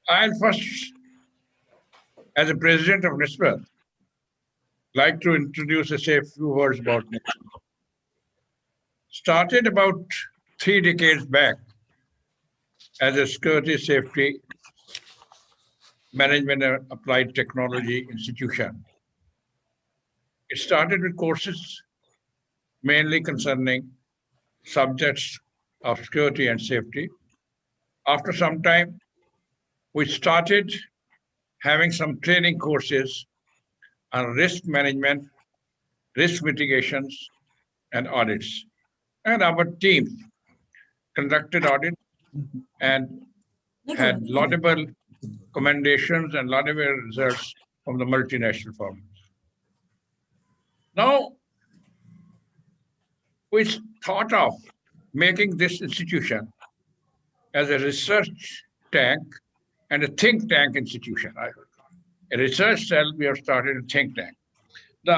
I'll first, as a president of NISPA, like to introduce and say a few words about NISPA. Started about 3 decades back as a security safety management and applied technology institution. It started with courses mainly concerning subjects of security and safety. After some time, we started having some training courses on risk management, risk mitigations, and audits. And our teams conducted audits and had laudable commendations and laudable results from the multinational firms. Now, we thought of making this institution as a research tank and a think tank institution. A research cell, we have started a think tank. The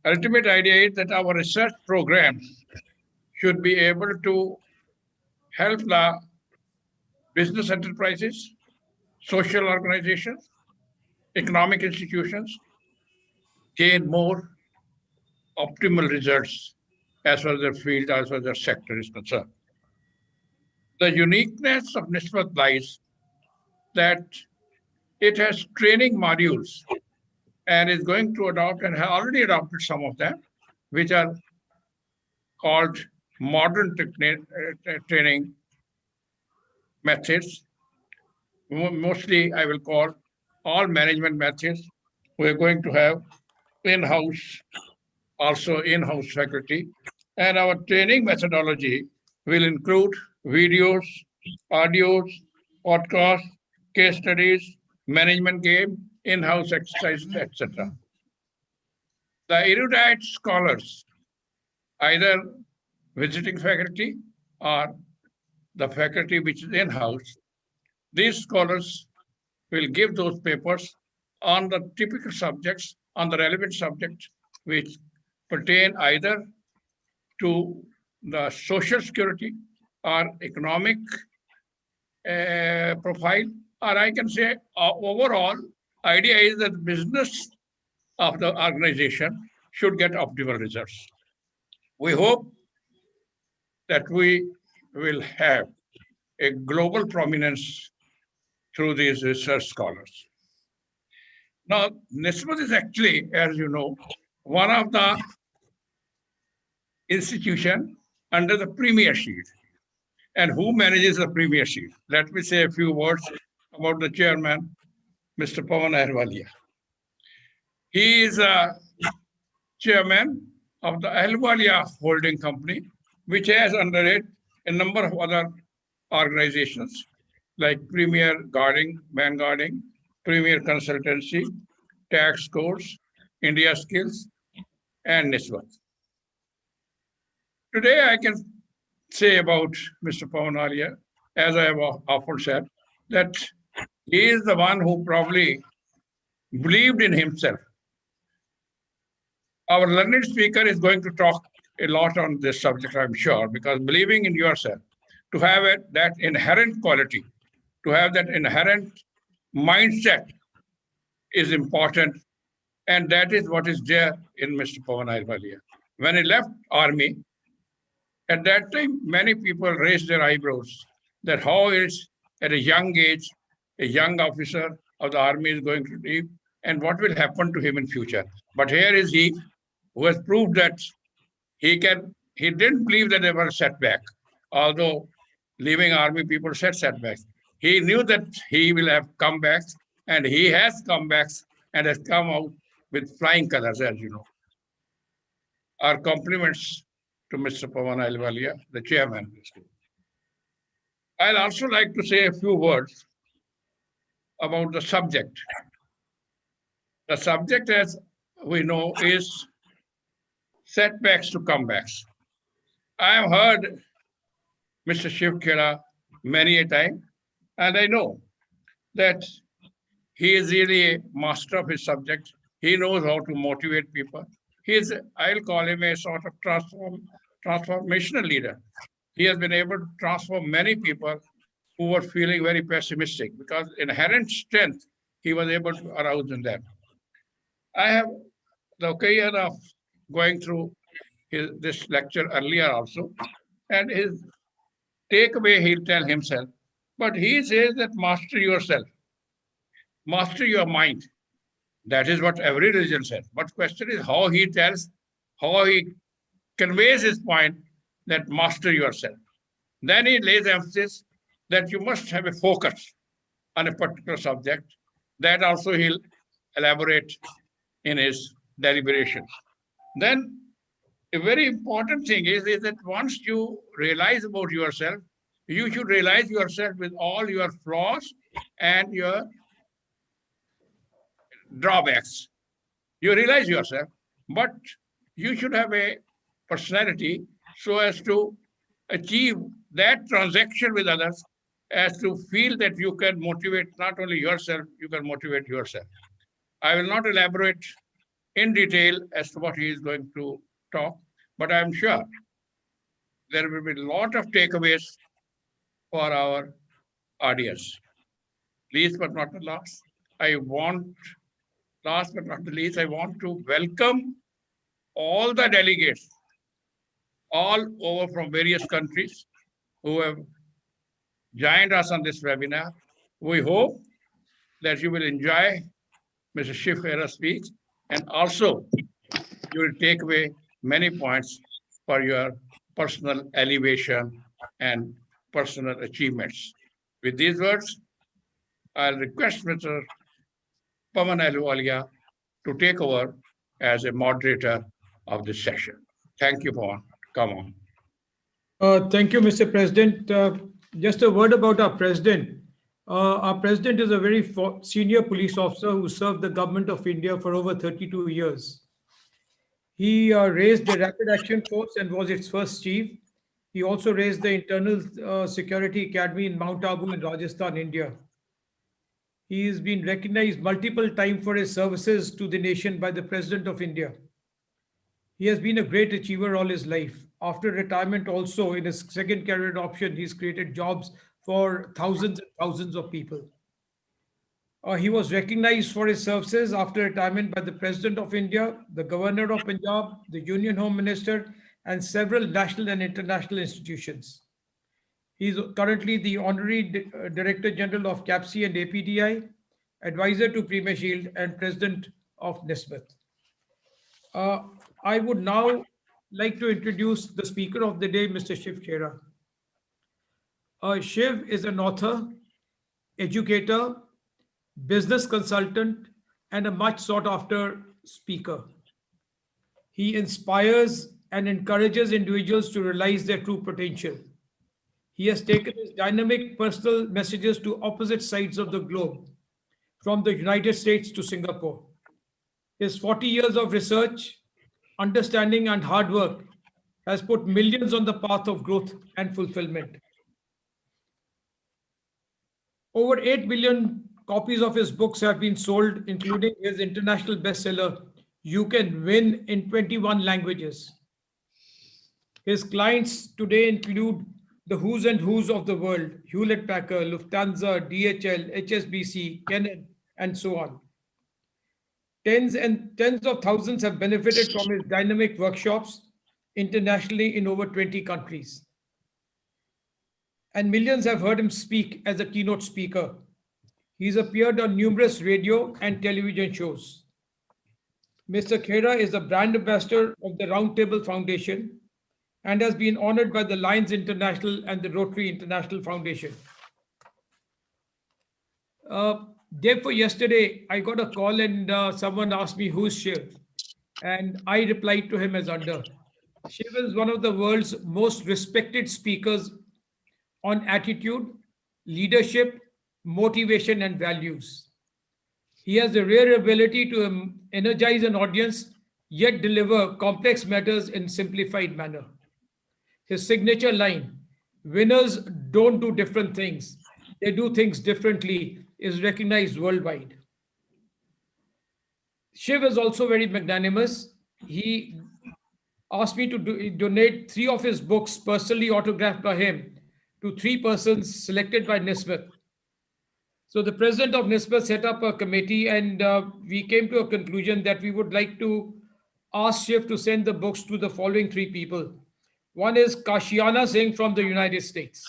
ultimate idea is that our research programs should be able to help the business enterprises, social organizations, economic institutions gain more optimal results as far as their field, as far as their sector is concerned. The uniqueness of NISBAT lies that it has training modules and is going to adopt and has already adopted some of them, which are called modern training methods. Mostly, I will call all management methods. We're going to have also in-house faculty. And our training methodology will include videos, audios, podcasts, case studies, management game, in-house exercises, etc. The erudite scholars, either visiting faculty or the faculty which is in-house, these scholars will give those papers on the typical subjects, on the relevant subjects, which pertain either to the social security or economic profile, or I can say overall idea is that business of the organization should get optimal results. We hope that we will have a global prominence through these research scholars. Now, NISBAT is actually, as you know, one of the institution under the Premier Shield. And who manages the Premier Shield? Let me say a few words about the chairman, Mr. Pawan Ahluwalia. He is a chairman of the Ahluwalia Holding Company, which has under it a number of other organizations like Premier Guarding, Vanguarding, Premier Consultancy, Tax Course, India Skills, and NISBAT. Today, I can say about Mr. Pawan Ahluwalia, as I have often said, that he is the one who probably believed in himself. Our learned speaker is going to talk a lot on this subject, I'm sure, because believing in yourself, to have that inherent quality, to have that inherent mindset is important. And that is what is there in Mr. Pawan Ahluwalia. When he left army, at that time, many people raised their eyebrows that how is at a young age, a young officer of the army is going to leave and what will happen to him in future. But here is he who has proved that he didn't believe that there were a setback, although leaving army people said setbacks. He knew that he will have comebacks, and he has comebacks and has come out with flying colors, as you know. Our compliments to Mr. Pawan Ahluwalia, the chairman. I'll also like to say a few words about the subject. The subject, as we know, is setbacks to comebacks. I have heard Mr. Shiv Khera many a time, and I know that he is really a master of his subject. He knows how to motivate people. I'll call him a sort of transformational leader. He has been able to transform many people who were feeling very pessimistic because inherent strength he was able to arouse in them. I have the occasion of going through this lecture earlier also, and his takeaway he'll tell himself. But he says that master yourself, master your mind. That is what every religion says. But question is how he tells, how he conveys his point that master yourself. Then he lays emphasis that you must have a focus on a particular subject. That also he'll elaborate in his deliberations. Then a very important thing is that once you realize about yourself, you should realize yourself with all your flaws and your drawbacks. You realize yourself, but you should have a personality so as to achieve that transaction with others, as to feel that you can motivate not only yourself, you can motivate yourself. I will not elaborate in detail as to what he is going to talk, but I'm sure there will be a lot of takeaways for our audience. Least but not the last, last but not the least, I want to welcome all the delegates all over from various countries who have joined us on this webinar. We hope that you will enjoy Mr. Shiv Khera's speech, and also you will take away many points for your personal elevation and personal achievements. With these words, I'll request Mr. Pawan Ahluwalia to take over as a moderator of this session. Thank you, Pawan. Come on. Thank you, Mr. President. Just a word about our president. Our president is a very senior police officer who served the government of India for over 32 years. He raised the Rapid Action Force and was its first chief. He also raised the Internal Security Academy in Mount Abu in Rajasthan, India. He has been recognized multiple times for his services to the nation by the President of India. He has been a great achiever all his life. After retirement also, in his second career option, he's created jobs for thousands and thousands of people. He was recognized for his services after retirement by the President of India, the Governor of Punjab, the Union Home Minister, and several national and international institutions. He is currently the Honorary Director General of CAPSI and APDI, Advisor to Premier Shield, and President of Nisbet. I would now like to introduce the speaker of the day, Mr. Shiv Khera. Shiv is an author, educator, business consultant, and a much sought after speaker. He inspires and encourages individuals to realize their true potential. He has taken his dynamic personal messages to opposite sides of the globe, from the United States to Singapore. His 40 years of research, understanding, and hard work has put millions on the path of growth and fulfillment. Over 8 billion copies of his books have been sold, including his international bestseller, You Can Win, in 21 languages. His clients today include the who's and who's of the world: Hewlett-Packard, Lufthansa, DHL, HSBC, Canon, and so on. Tens and tens of thousands have benefited from his dynamic workshops internationally in over 20 countries. And millions have heard him speak as a keynote speaker. He's appeared on numerous radio and television shows. Mr. Khera is a brand ambassador of the Roundtable Foundation and has been honored by the Lions International and the Rotary International Foundation. Day before yesterday, I got a call and someone asked me, who's Shiv? And I replied to him as under. Shiv is one of the world's most respected speakers on attitude, leadership, motivation, and values. He has a rare ability to energize an audience, yet deliver complex matters in simplified manner. His signature line, "Winners don't do different things, they do things differently," is recognized worldwide. Shiv is also very magnanimous. He asked me to donate 3 of his books personally autographed by him to 3 persons selected by NISBET. So the president of NISBET set up a committee, and we came to a conclusion that we would like to ask Shiv to send the books to the following 3 people. One is Kashiana Singh from the United States.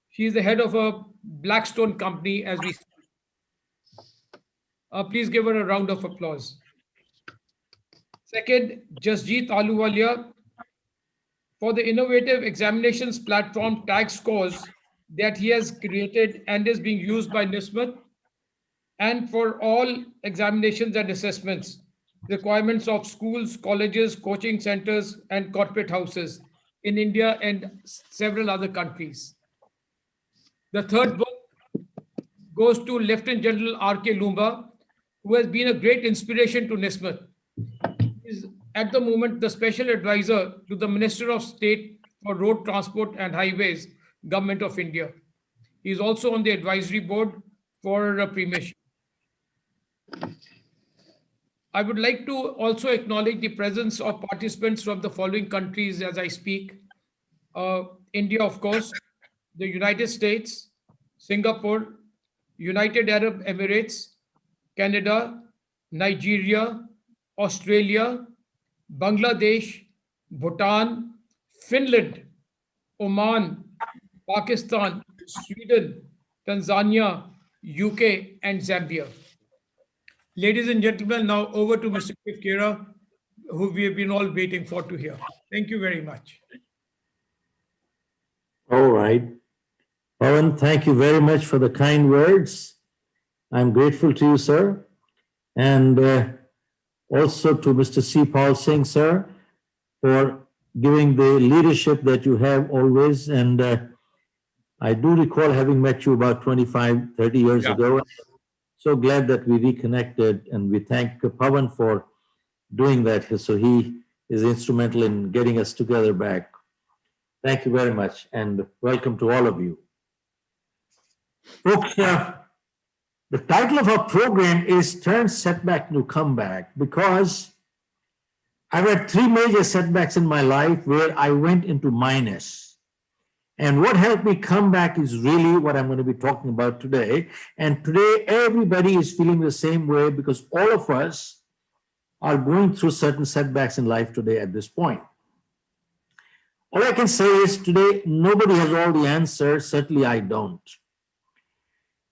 She is the head of a Blackstone company as we speak. Please give her a round of applause. Second, Jasjeet Aluwalia for the innovative examinations platform Tag Scores that he has created and is being used by NISBET, and for all examinations and assessments, requirements of schools, colleges, coaching centers, and corporate houses in India and several other countries. The third book goes to Lieutenant General R.K. Lumba, who has been a great inspiration to NISBET. He is at the moment the special advisor to the Minister of State for Road Transport and Highways, Government of India. He is also on the advisory board for Premiership. I would like to also acknowledge the presence of participants from the following countries as I speak. India, of course, the United States, Singapore, United Arab Emirates, Canada, Nigeria, Australia, Bangladesh, Bhutan, Finland, Oman, Pakistan, Sweden, Tanzania, UK, and Zambia. Ladies and gentlemen, now over to Mr. Kera, who we have been all waiting for to hear. Thank you very much. All right. Pawan, thank you very much for the kind words. I'm grateful to you, sir. And also to Mr. C. Paul Singh, sir, for giving the leadership that you have always. And I do recall having met you about 25, 30 years ago. So glad that we reconnected, and we thank Pawan for doing that. So he is instrumental in getting us together back. Thank you very much, and welcome to all of you. Folks, the title of our program is Turn Setback into Comeback, because I've had 3 major setbacks in my life where I went into minus. And what helped me come back is really what I'm going to be talking about today. And today, everybody is feeling the same way, because all of us are going through certain setbacks in life today at this point. All I can say is today, nobody has all the answers. Certainly, I don't.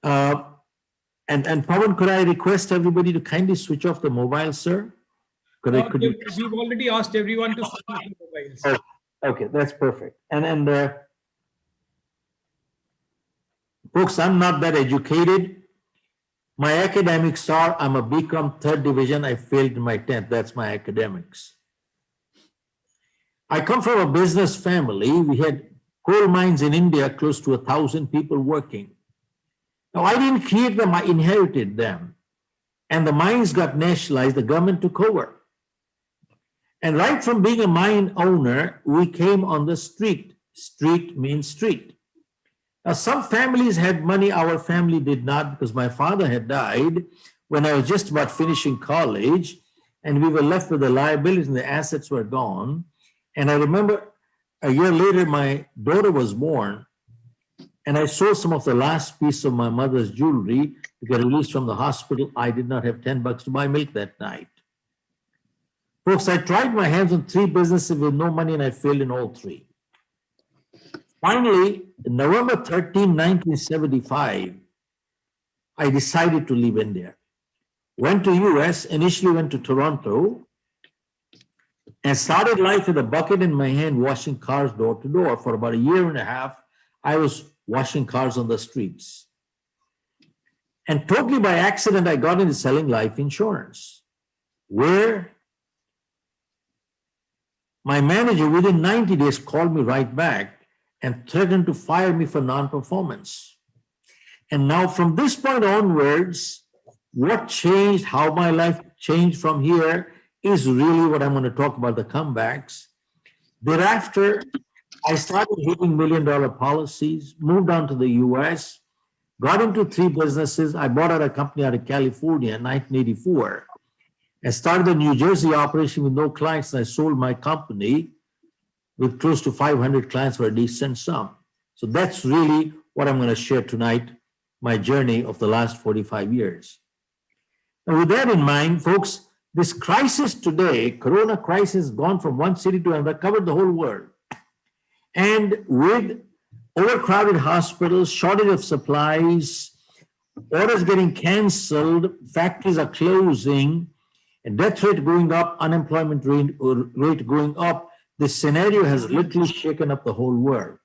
And Pawan, could I request everybody to kindly switch off the mobile, sir? We've already asked everyone to switch off the mobiles. Oh, okay, that's perfect. And folks, I'm not that educated. My academics are, I'm a BCom 3rd division. I failed in my 10th. That's my academics. I come from a business family. We had coal mines in India, close to 1,000 people working. Now, I didn't create them, I inherited them. And the mines got nationalized, the government took over. And right from being a mine owner, we came on the street. Street means street. Now, some families had money, our family did not, because my father had died when I was just about finishing college, and we were left with the liabilities and the assets were gone. And I remember a year later, my daughter was born, and I sold some of the last piece of my mother's jewelry to get released from the hospital. I did not have $10 to buy milk that night. Folks, I tried my hands on 3 businesses with no money, and I failed in all 3. Finally, November 13, 1975, I decided to leave India. Went to US, initially went to Toronto, and started life with a bucket in my hand, washing cars door to door. For about a year and a half, I was washing cars on the streets. And totally by accident, I got into selling life insurance, where my manager within 90 days called me right back and threatened to fire me for non-performance. And now from this point onwards, what changed, how my life changed from here is really what I'm going to talk about, the comebacks. Thereafter, I started hitting $1 million policies, moved on to the US, got into 3 businesses. I bought out a company out of California in 1984 and started a New Jersey operation with no clients. And I sold my company with close to 500 clients for a decent sum. So that's really what I'm going to share tonight, my journey of the last 45 years. And with that in mind, folks, this crisis today, Corona crisis, gone from one city to another, covered the whole world. And with overcrowded hospitals, shortage of supplies, orders getting canceled, factories are closing, and death rate going up, unemployment rate going up, this scenario has literally shaken up the whole world.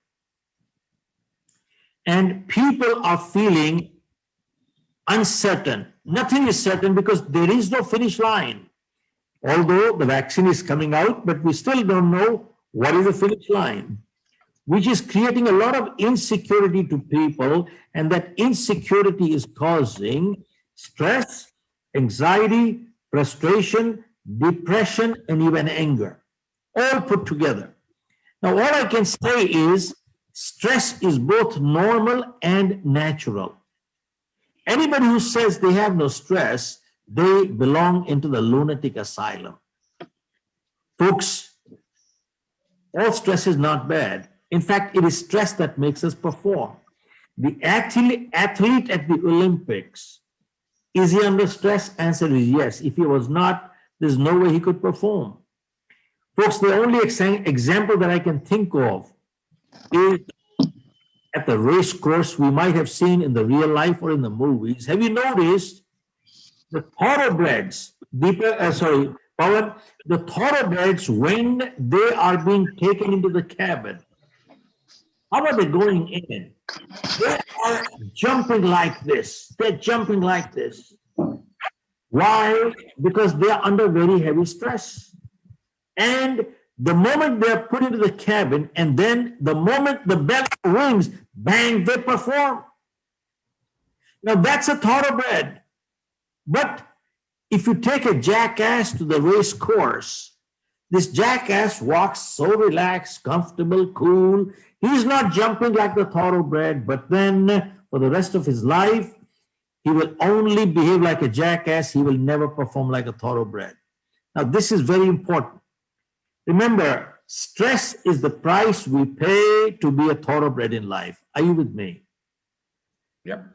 And people are feeling uncertain. Nothing is certain because there is no finish line. Although the vaccine is coming out, but we still don't know what is the finish line, which is creating a lot of insecurity to people, and that insecurity is causing stress, anxiety, frustration, depression, and even anger, all put together. Now, all I can say is stress is both normal and natural. Anybody who says they have no stress, they belong into the lunatic asylum. Folks, all stress is not bad. In fact, it is stress that makes us perform. The athlete at the Olympics, is he under stress? Answer is yes. If he was not, there's no way he could perform. Folks, the only example that I can think of is at the race course we might have seen in the real life or in the movies. Have you noticed the thoroughbreds, Pawan, the thoroughbreds, when they are being taken into the cabin, how are they going in? They are jumping like this. They're jumping like this. Why? Because they are under very heavy stress. And the moment they're put into the cabin, and then the moment the bell rings, bang, they perform. Now that's a thoroughbred. But if you take a jackass to the race course, this jackass walks so relaxed, comfortable, cool. He's not jumping like the thoroughbred, but then for the rest of his life, he will only behave like a jackass. He will never perform like a thoroughbred. Now, this is very important. Remember, stress is the price we pay to be a thoroughbred in life. Are you with me? Yep.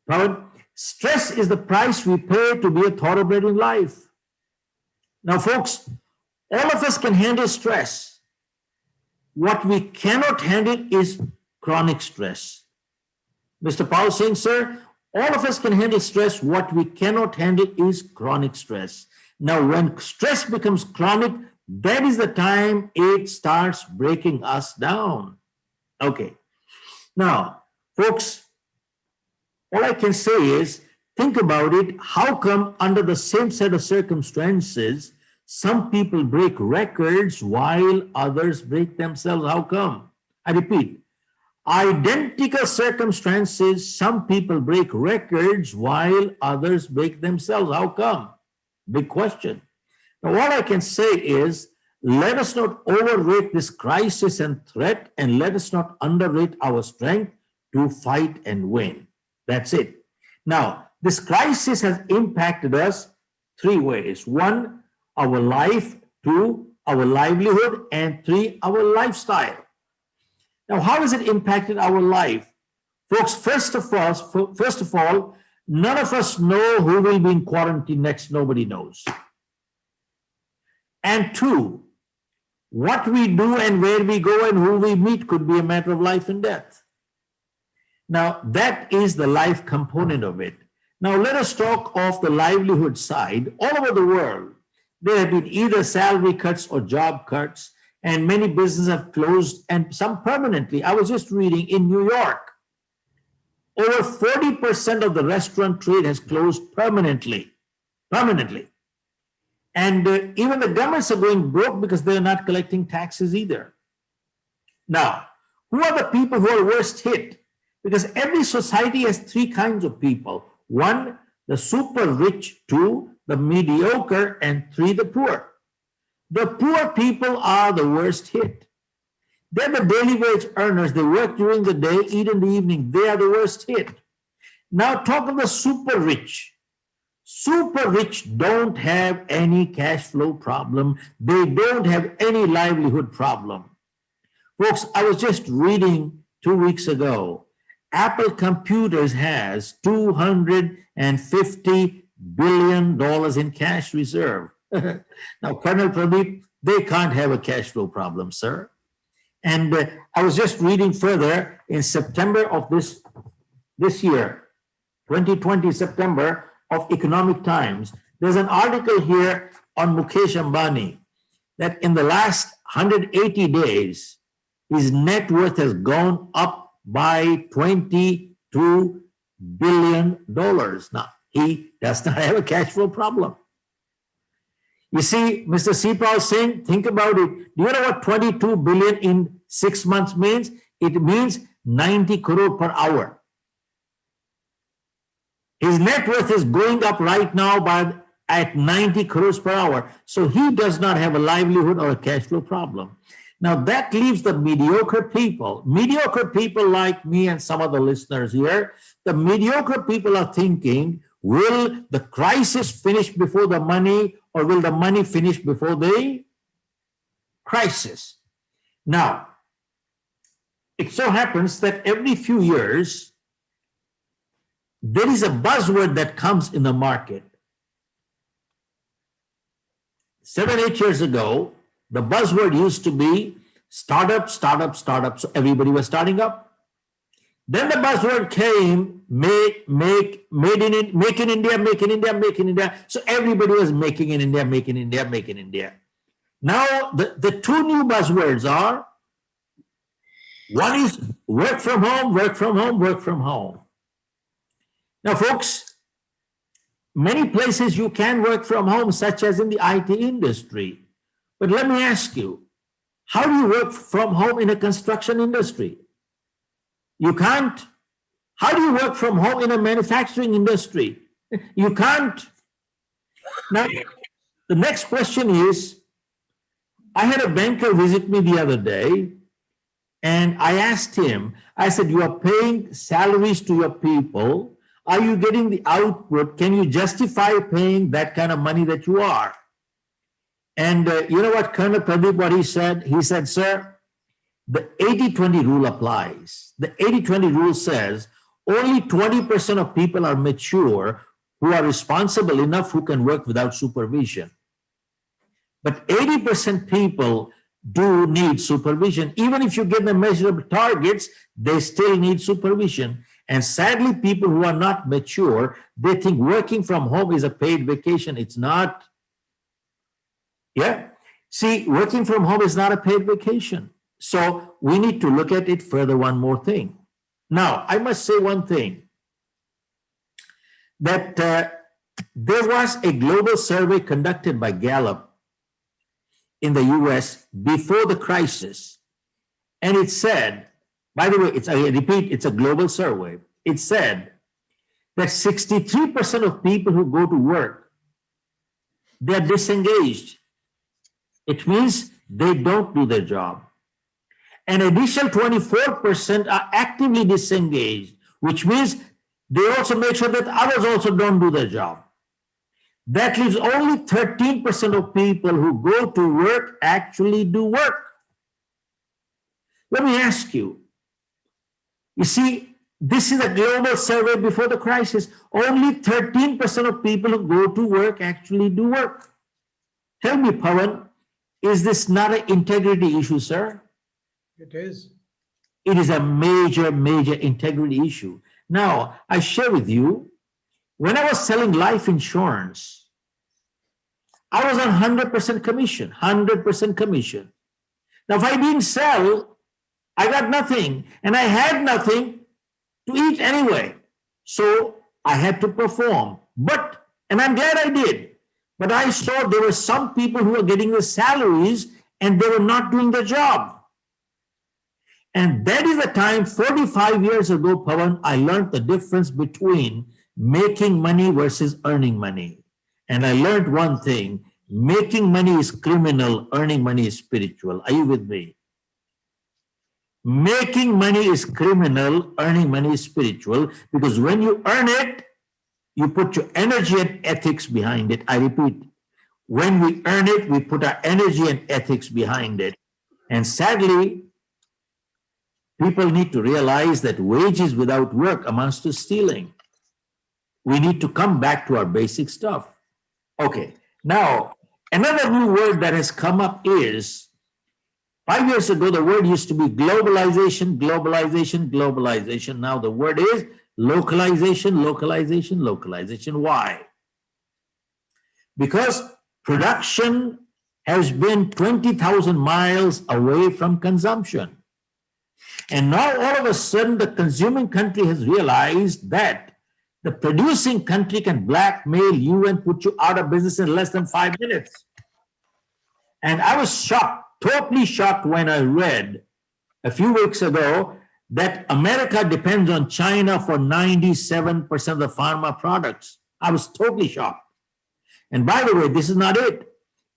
Now, stress is the price we pay to be a thoroughbred in life. Now, folks, all of us can handle stress. What we cannot handle is chronic stress. Mr. Paul saying, sir, all of us can handle stress. What we cannot handle is chronic stress. Now, when stress becomes chronic, that is the time it starts breaking us down. Okay. Now, folks, all I can say is, think about it. How come under the same set of circumstances, some people break records while others break themselves? How come? I repeat, identical circumstances, some people break records while others break themselves. How come? Big question. Now, all I can say is, let us not overrate this crisis and threat, and let us not underrate our strength to fight and win. That's it. Now, this crisis has impacted us three ways. One, our life. Two, our livelihood. And three, our lifestyle. Now, how has it impacted our life? Folks, first of all, none of us know who will be in quarantine next. Nobody knows. And two, what we do and where we go and who we meet could be a matter of life and death. Now, that is the life component of it. Now, let us talk of the livelihood side. All over the world, there have been either salary cuts or job cuts, and many businesses have closed, and some permanently. I was just reading in New York, over 40% of the restaurant trade has closed permanently. And even the governments are going broke because they're not collecting taxes either. Now, who are the people who are worst hit? Because every society has three kinds of people. One, the super rich. Two, the mediocre. And three, the poor. The poor people are the worst hit. They're the daily wage earners. They work during the day, eat in the evening. They are the worst hit. Now talk of the super rich. Super rich don't have any cash flow problem. They don't have any livelihood problem. Folks, I was just reading 2 weeks ago, Apple Computers has $250 billion in cash reserve. Now, Colonel Pradeep, they can't have a cash flow problem, sir. And I was just reading further in September of this year, 2020 September of Economic Times. There's an article here on Mukesh Ambani that in the last 180 days, his net worth has gone up by $22 billion. Now, he does not have a cash flow problem. You see, Mr. Sipal Singh, think about it. Do you know what 22 billion in 6 months means? It means 90 crore per hour. His net worth is going up right now at 90 crores per hour. So he does not have a livelihood or a cash flow problem. Now that leaves the mediocre people like me and some of the listeners here. The mediocre people are thinking, will the crisis finish before the money, or will the money finish before the crisis? Now, it so happens that every few years, there is a buzzword that comes in the market. 7, 8 years ago, the buzzword used to be startup, startup, startup. So everybody was starting up. Then the buzzword came, make in India, make in India, make in India, make in India. So everybody was making in India, make in India, make in India. Now the two new buzzwords are, one is work from home, work from home, work from home. Now, folks, many places you can work from home, such as in the IT industry. But let me ask you, how do you work from home in a construction industry? You can't. How do you work from home in a manufacturing industry? You can't. Now, the next question is, I had a banker visit me the other day, and I asked him, I said, you are paying salaries to your people. Are you getting the output? Can you justify paying that kind of money that you are? And you know what, Colonel Pradeep, what he said? He said, sir, the 80-20 rule applies. The 80-20 rule says only 20% of people are mature who are responsible enough who can work without supervision. But 80% people do need supervision. Even if you give them measurable targets, they still need supervision. And sadly, people who are not mature, they think working from home is a paid vacation. It's not. Yeah. See, working from home is not a paid vacation. So we need to look at it further. One more thing. Now, I must say one thing, that there was a global survey conducted by Gallup in the US before the crisis. And it said, by the way, I repeat, it's a global survey. It said that 63% of people who go to work, they're disengaged. It means they don't do their job. An additional 24% are actively disengaged, which means they also make sure that others also don't do their job. That leaves only 13% of people who go to work actually do work. Let me ask you, you see, this is a global survey before the crisis. Only 13% of people who go to work actually do work. Tell me, Pawan, is this not an integrity issue, sir? It is. It is a major, major integrity issue. Now, I share with you, when I was selling life insurance, I was on 100% commission, 100% commission. Now, if I didn't sell, I got nothing, and I had nothing to eat anyway. So I had to perform. And I'm glad I did. But I saw there were some people who were getting the salaries and they were not doing the job. And that is the time, 45 years ago, Pawan, I learned the difference between making money versus earning money. And I learned one thing, making money is criminal, earning money is spiritual. Are you with me? Making money is criminal, earning money is spiritual, because when you earn it, you put your energy and ethics behind it. I repeat, when we earn it, we put our energy and ethics behind it. And sadly, People need to realize that wages without work amounts to stealing. We need to come back to our basic stuff. Okay, now another new word that has come up is 5 years ago, the word used to be globalization, globalization, globalization. Now the word is localization, localization, localization. Why? Because production has been 20,000 miles away from consumption. And now all of a sudden, the consuming country has realized that the producing country can blackmail you and put you out of business in less than 5 minutes. And I was shocked, totally shocked, when I read a few weeks ago that America depends on China for 97% of the pharma products. I was totally shocked. And by the way, this is not it.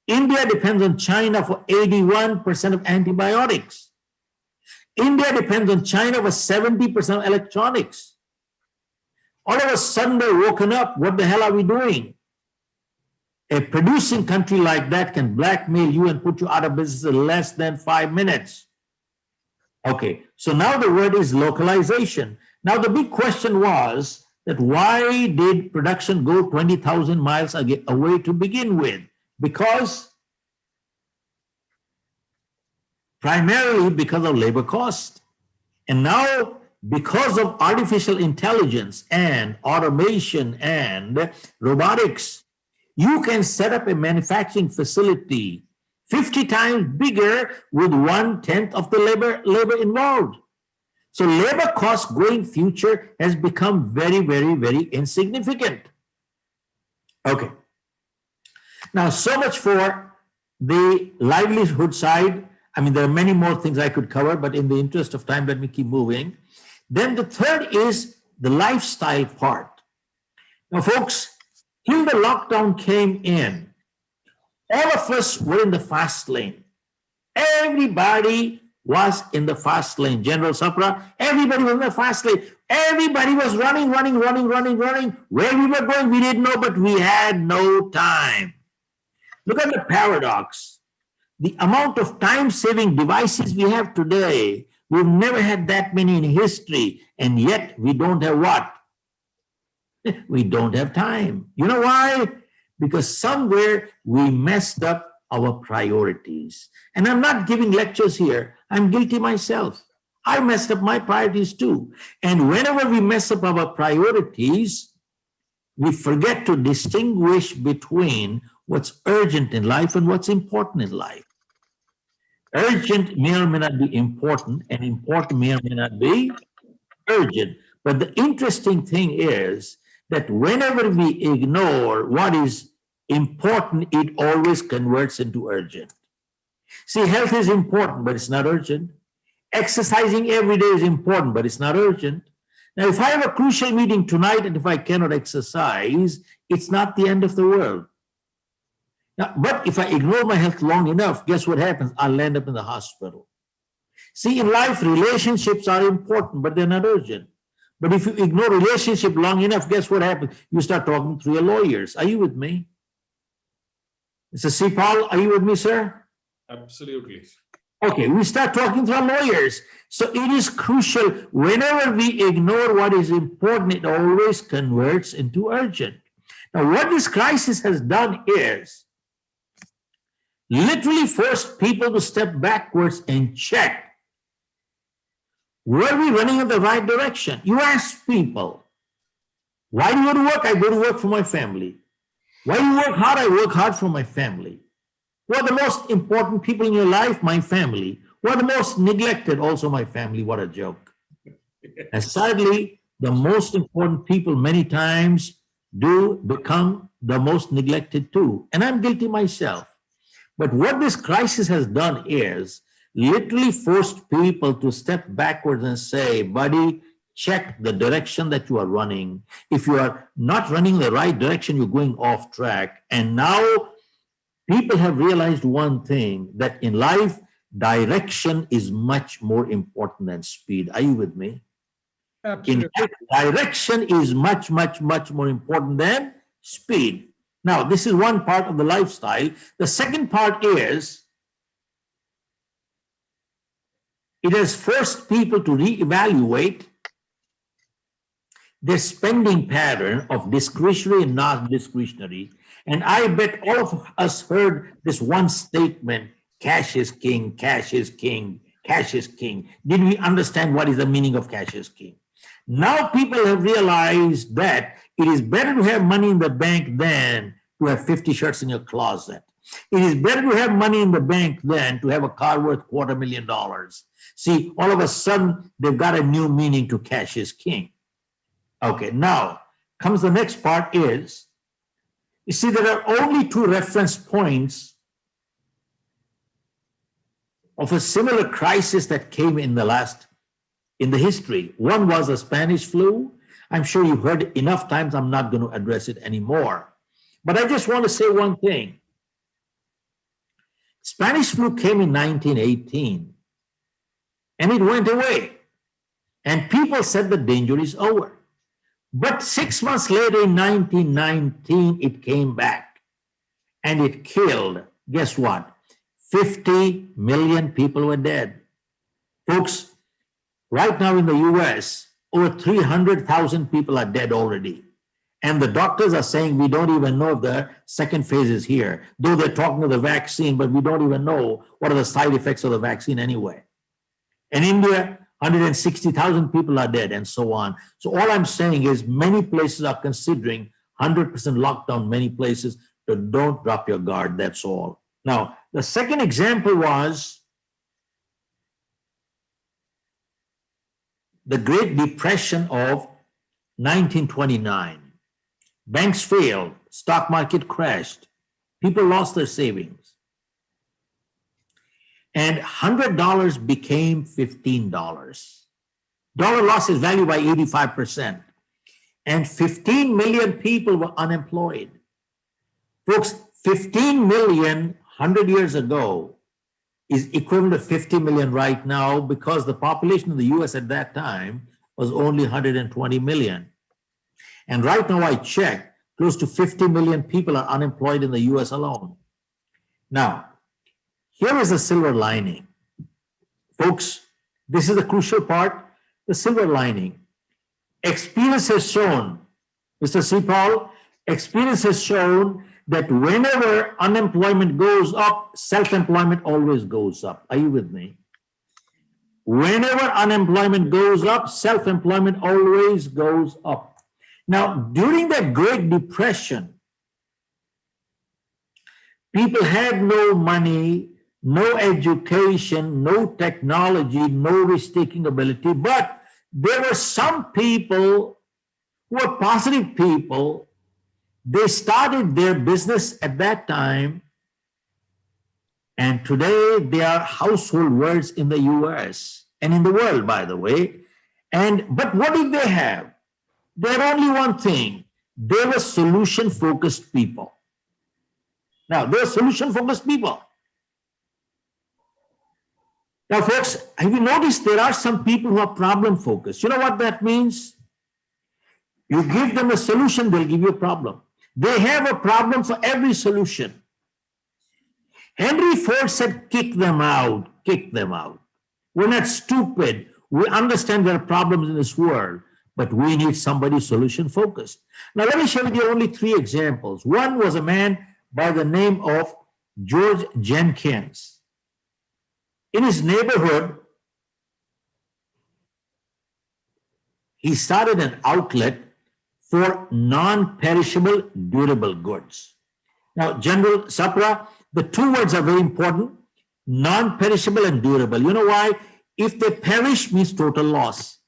India depends on China for 81% of antibiotics. India depends on China for 70% of electronics. All of a sudden, they're woken up. What the hell are we doing? A producing country like that can blackmail you and put you out of business in less than 5 minutes. Okay, so now the word is localization. Now the big question was that why did production go 20,000 miles away to begin with? Because primarily because of labor cost. And now because of artificial intelligence and automation and robotics, you can set up a manufacturing facility 50 times bigger with 1/10 of the labor involved. So labor cost going future has become very, very, very insignificant. Okay. Now, so much for the livelihood side. I mean, there are many more things I could cover, but in the interest of time, let me keep moving. Then the third is the lifestyle part. Now, folks, till the lockdown came in, all of us were in the fast lane. Everybody was in the fast lane. General Sapra, everybody was in the fast lane. Everybody was running. Where we were going, we didn't know, but we had no time. Look at the paradox. The amount of time-saving devices we have today, we've never had that many in history, and yet we don't have what? We don't have time. You know why? Because somewhere we messed up our priorities. And I'm not giving lectures here. I'm guilty myself. I messed up my priorities too. And whenever we mess up our priorities, we forget to distinguish between what's urgent in life and what's important in life. Urgent may or may not be important, and important may or may not be urgent. But the interesting thing is that whenever we ignore what is important, it always converts into urgent. See, health is important, but it's not urgent. Exercising every day is important, but it's not urgent. Now, if I have a crucial meeting tonight and if I cannot exercise, it's not the end of the world. Now, but if I ignore my health long enough, guess what happens? I'll end up in the hospital. See, in life, relationships are important, but they're not urgent. But if you ignore relationship long enough, guess what happens? You start talking to your lawyers. Are you with me? Mr. C. Paul, are you with me, sir? Absolutely. Okay, we start talking to our lawyers. So it is crucial. Whenever we ignore what is important, it always converts into urgent. Now, what this crisis has done is literally forced people to step backwards and check. Were we running in the right direction? You ask people, why do you go to work? I go to work for my family. Why do you work hard? I work hard for my family. Who are the most important people in your life? My family. Who are the most neglected? Also my family. What a joke. And sadly, the most important people many times do become the most neglected too. And I'm guilty myself. But what this crisis has done is literally forced people to step backwards and say, buddy, check the direction that you are running. If you are not running the right direction, you're going off track. And now people have realized one thing, that in life, direction is much more important than speed. Are you with me? Absolutely. In life, direction is much, much, much more important than speed. Now, this is one part of the lifestyle. The second part is It has forced people to reevaluate their spending pattern of discretionary and non-discretionary. And I bet all of us heard this one statement, cash is king, cash is king, cash is king. Did we understand what is the meaning of cash is king? Now people have realized that it is better to have money in the bank than to have 50 shirts in your closet. It is better to have money in the bank than to have a car worth $250,000. See, all of a sudden, they've got a new meaning to cash is king. Okay, now comes the next part is, you see, there are only two reference points of a similar crisis that came in the history. One was the Spanish flu. I'm sure you've heard it enough times. I'm not going to address it anymore. But I just want to say one thing. Spanish flu came in 1918 and it went away. And people said the danger is over. But 6 months later in 1919, it came back and it killed, guess what? 50 million people were dead. Folks, right now in the US, over 300,000 people are dead already. And the doctors are saying we don't even know if the second phase is here, though they're talking of the vaccine, but we don't even know what are the side effects of the vaccine anyway. In India, 160,000 people are dead and so on. So all I'm saying is many places are considering 100% lockdown, many places, but don't drop your guard, that's all. Now, the second example was the Great Depression of 1929. Banks failed, stock market crashed, people lost their savings. And $100 became $15. Dollar lost its value by 85%. And 15 million people were unemployed. Folks, 15 million 100 years ago is equivalent to 50 million right now because the population of the US at that time was only 120 million. And right now I checked, close to 50 million people are unemployed in the US alone. Now, here is the silver lining. Folks, this is the crucial part, the silver lining. Experience has shown, Mr. C. Paul, experience has shown that whenever unemployment goes up, self-employment always goes up. Are you with me? Whenever unemployment goes up, self-employment always goes up. Now, during the Great Depression, people had no money, no education, no technology, no risk-taking ability, but there were some people who were positive people. They started their business at that time, and today they are household words in the US and in the world, by the way. But what did they have? They had only one thing. They were solution-focused people. Now, they were solution-focused people. Now, folks, have you noticed there are some people who are problem-focused? You know what that means? You give them a solution, they'll give you a problem. They have a problem for every solution. Henry Ford said, kick them out, kick them out. We're not stupid. We understand there are problems in this world, but we need somebody solution-focused. Now, let me share with you only 3 examples. One was a man by the name of George Jenkins. In his neighborhood, he started an outlet for non-perishable durable goods. Now, General Sapra, the 2 words are very important, non-perishable and durable. You know why? If they perish means total loss.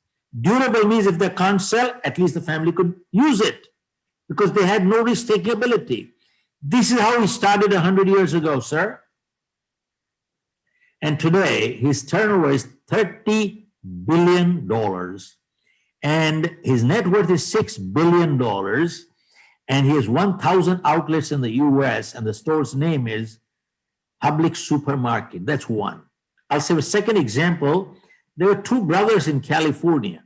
Durable means if they can't sell, at least the family could use it because they had no risk-taking ability. This is how he started 100 years ago, sir. And today, his turnover is $30 billion. And his net worth is $6 billion. And he has 1,000 outlets in the US. And the store's name is Public Supermarket. That's one. I'll say a second example. There were 2 brothers in California.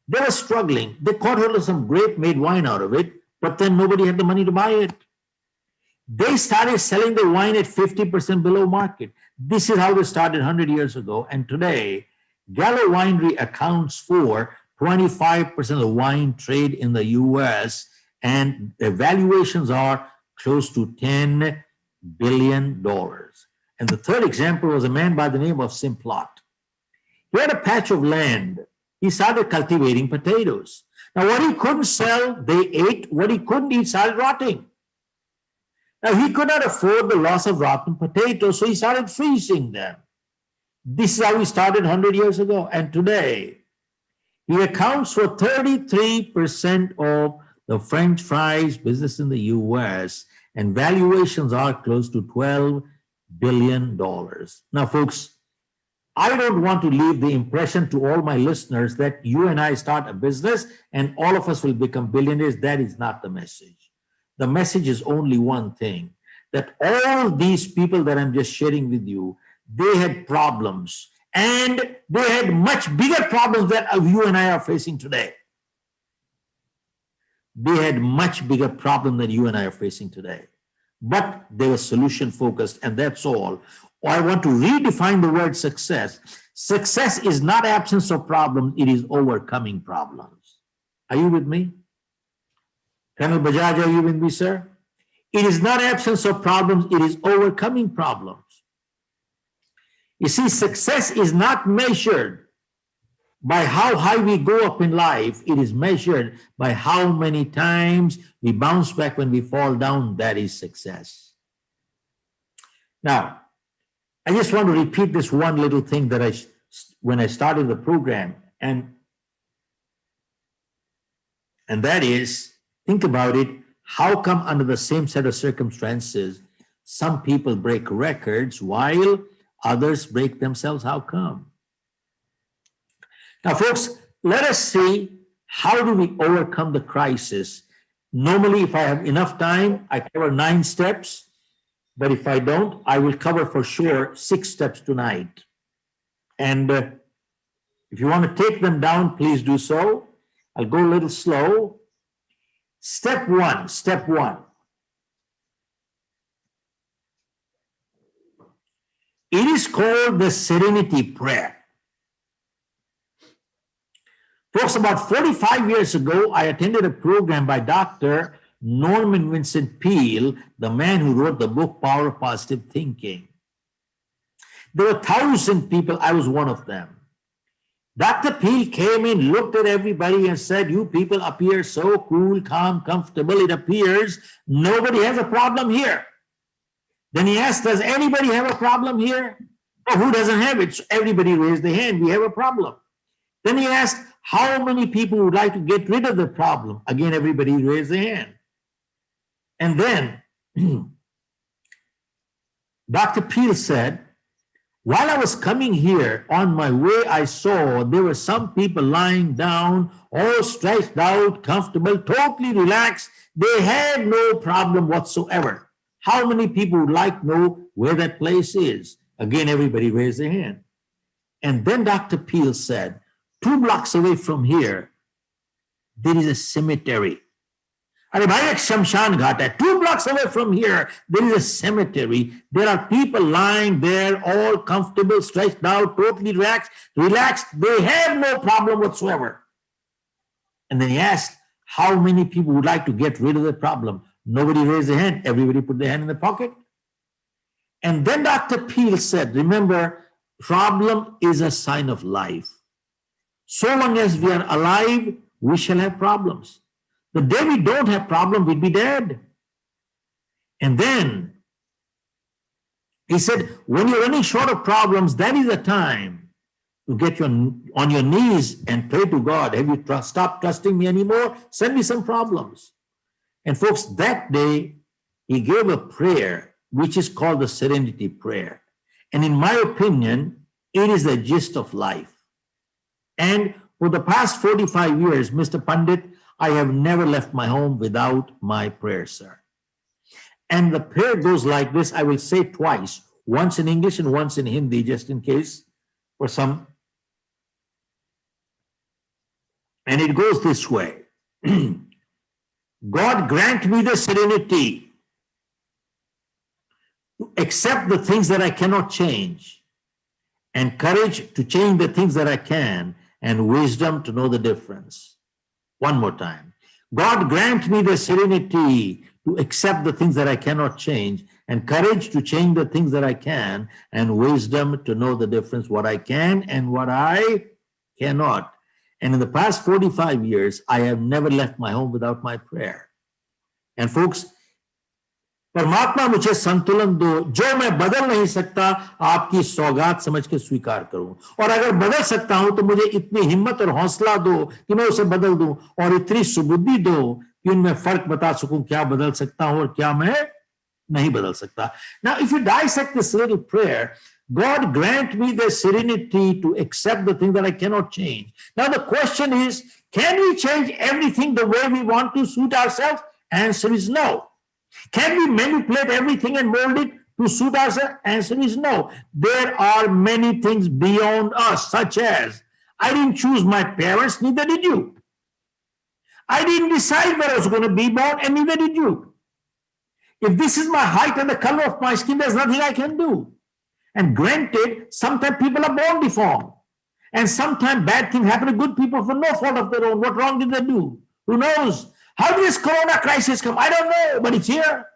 They were struggling. They caught hold of some grape, made wine out of it, but then nobody had the money to buy it. They started selling the wine at 50% below market. This is how they started 100 years ago. And today, Gallo Winery accounts for 25% of the wine trade in the US, and the valuations are close to $10 billion. And the third example was a man by the name of Simplot. He had a patch of land. He started cultivating potatoes. Now, what he couldn't sell, they ate. What he couldn't eat started rotting. Now, he could not afford the loss of rotten potatoes, so he started freezing them. This is how he started 100 years ago. And today, he accounts for 33% of the French fries business in the US, and valuations are close to $12 billion. Now, folks, I don't want to leave the impression to all my listeners that you and I start a business and all of us will become billionaires. That is not the message. The message is only one thing, that all these people that I'm just sharing with you, they had problems, and they had much bigger problems that you and I are facing today. They had much bigger problems than you and I are facing today. But they were solution focused, and that's all. I want to redefine the word success. Success is not absence of problems, it is overcoming problems. Are you with me? Colonel Bajaj, are you with me, sir? It is not absence of problems, it is overcoming problems. You see, success is not measured by how high we go up in life. It is measured by how many times we bounce back when we fall down. That is success. Now, I just want to repeat this one little thing that when I started the program, and that is, think about it, how come under the same set of circumstances, some people break records while others break themselves? How come? Now, folks, let us see, how do we overcome the crisis? Normally, if I have enough time, I cover 9 steps. But if I don't, I will cover for sure 6 steps tonight. And if you want to take them down, please do so. I'll go a little slow. Step one. It is called the Serenity Prayer. Folks, about 45 years ago, I attended a program by Dr. Norman Vincent Peale, the man who wrote the book Power of Positive Thinking. There were 1,000 people. I was one of them. Dr. Peale came in, looked at everybody and said, you people appear so cool, calm, comfortable. It appears nobody has a problem here. Then he asked, does anybody have a problem here? Oh, who doesn't have it? So everybody raised their hand. We have a problem. Then he asked, how many people would like to get rid of the problem? Again, everybody raised their hand. And then Dr. Peale said, while I was coming here, on my way, I saw there were some people lying down, all stretched out, comfortable, totally relaxed. They had no problem whatsoever. How many people would like to know where that place is? Again, everybody raised their hand. And then Dr. Peale said, 2 blocks away from here, there is a cemetery. Are bhai, ek Shamshan Ghat hai. 2 blocks away from here, there is a cemetery. There are people lying there, all comfortable, stretched out, totally relaxed. They have no problem whatsoever. And then he asked, how many people would like to get rid of the problem? Nobody raised their hand. Everybody put their hand in the pocket. And then Dr. Peale said, remember, problem is a sign of life. So long as we are alive, we shall have problems. The day we don't have problem, we'd be dead. And then he said, when you're running short of problems, that is the time to get on your knees and pray to God. Have you stopped trusting me anymore? Send me some problems. And folks, that day he gave a prayer which is called the Serenity Prayer. And in my opinion, it is the gist of life. And for the past 45 years, Mr. Pandit, I have never left my home without my prayer, sir. And the prayer goes like this. I will say twice, once in English and once in Hindi, just in case for some. And it goes this way. God grant me the serenity to accept the things that I cannot change, and courage to change the things that I can, and wisdom to know the difference. One more time. God grant me the serenity to accept the things that I cannot change, and courage to change the things that I can, and wisdom to know the difference, what I can and what I cannot. And in the past 45 years, I have never left my home without my prayer. And folks, परमात्मा मुझे संतुलन दो, जो मैं बदल नहीं सकता आपकी सौगात समझ के स्वीकार करूं, और अगर बदल सकता हूं तो मुझे इतनी हिम्मत और हौसला दो कि मैं उसे बदल दूं, और इतनी सुबुद्धि दो कि उनमें फर्क बता सकूं, क्या बदल सकता हूं और क्या मैं नहीं बदल सकता. Now, if you dissect this little prayer, God grant me the serenity to accept the thing that I cannot change. Now the question is, can we change everything the way we want to suit ourselves? Answer is no. Can we manipulate everything and mold it to suit ourselves? Answer is no. There are many things beyond us, such as, I didn't choose my parents, neither did you. I didn't decide where I was going to be born, and neither did you. If this is my height and the color of my skin, there's nothing I can do. And granted, sometimes people are born deformed. And sometimes bad things happen to good people for no fault of their own. What wrong did they do? Who knows? How did this corona crisis come? I don't know, but it's here.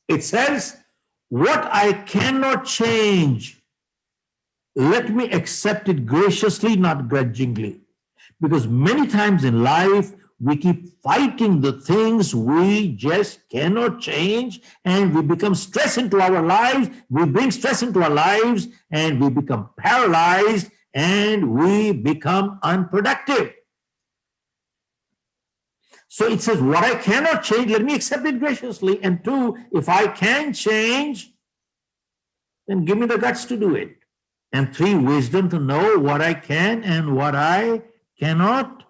It says, what I cannot change, let me accept it graciously, not grudgingly. Because many times in life, we keep fighting the things we just cannot change, and we become stress into our lives. We bring stress into our lives, and we become paralyzed, and we become unproductive. So it says, what I cannot change, let me accept it graciously. And two, if I can change, then give me the guts to do it. And three, wisdom to know what I can and what I cannot.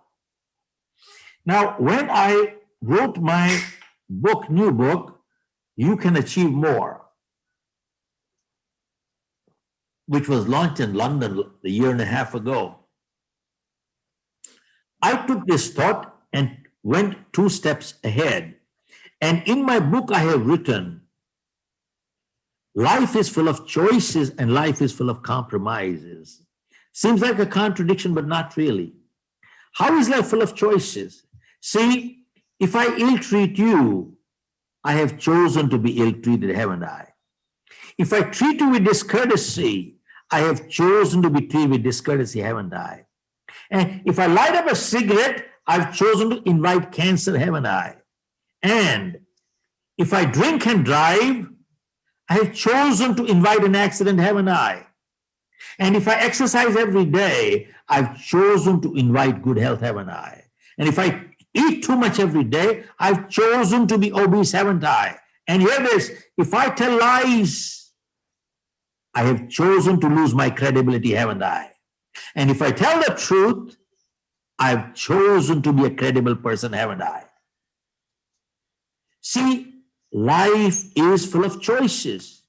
Now, when I wrote my book, new book, You Can Achieve More, which was launched in London a year and a half ago, I took this thought and went 2 steps ahead. And in my book, I have written, life is full of choices and life is full of compromises. Seems like a contradiction, but not really. How is life full of choices? See, if I ill-treat you, I have chosen to be ill-treated, haven't I? If I treat you with discourtesy, I have chosen to be treated with discourtesy, haven't I? And if I light up a cigarette, I've chosen to invite cancer, haven't I? And if I drink and drive, I have chosen to invite an accident, haven't I? And if I exercise every day, I've chosen to invite good health, haven't I? And if I eat too much every day, I've chosen to be obese, haven't I? And hear this, if I tell lies, I have chosen to lose my credibility, haven't I? And if I tell the truth, I've chosen to be a credible person, haven't I? See, life is full of choices.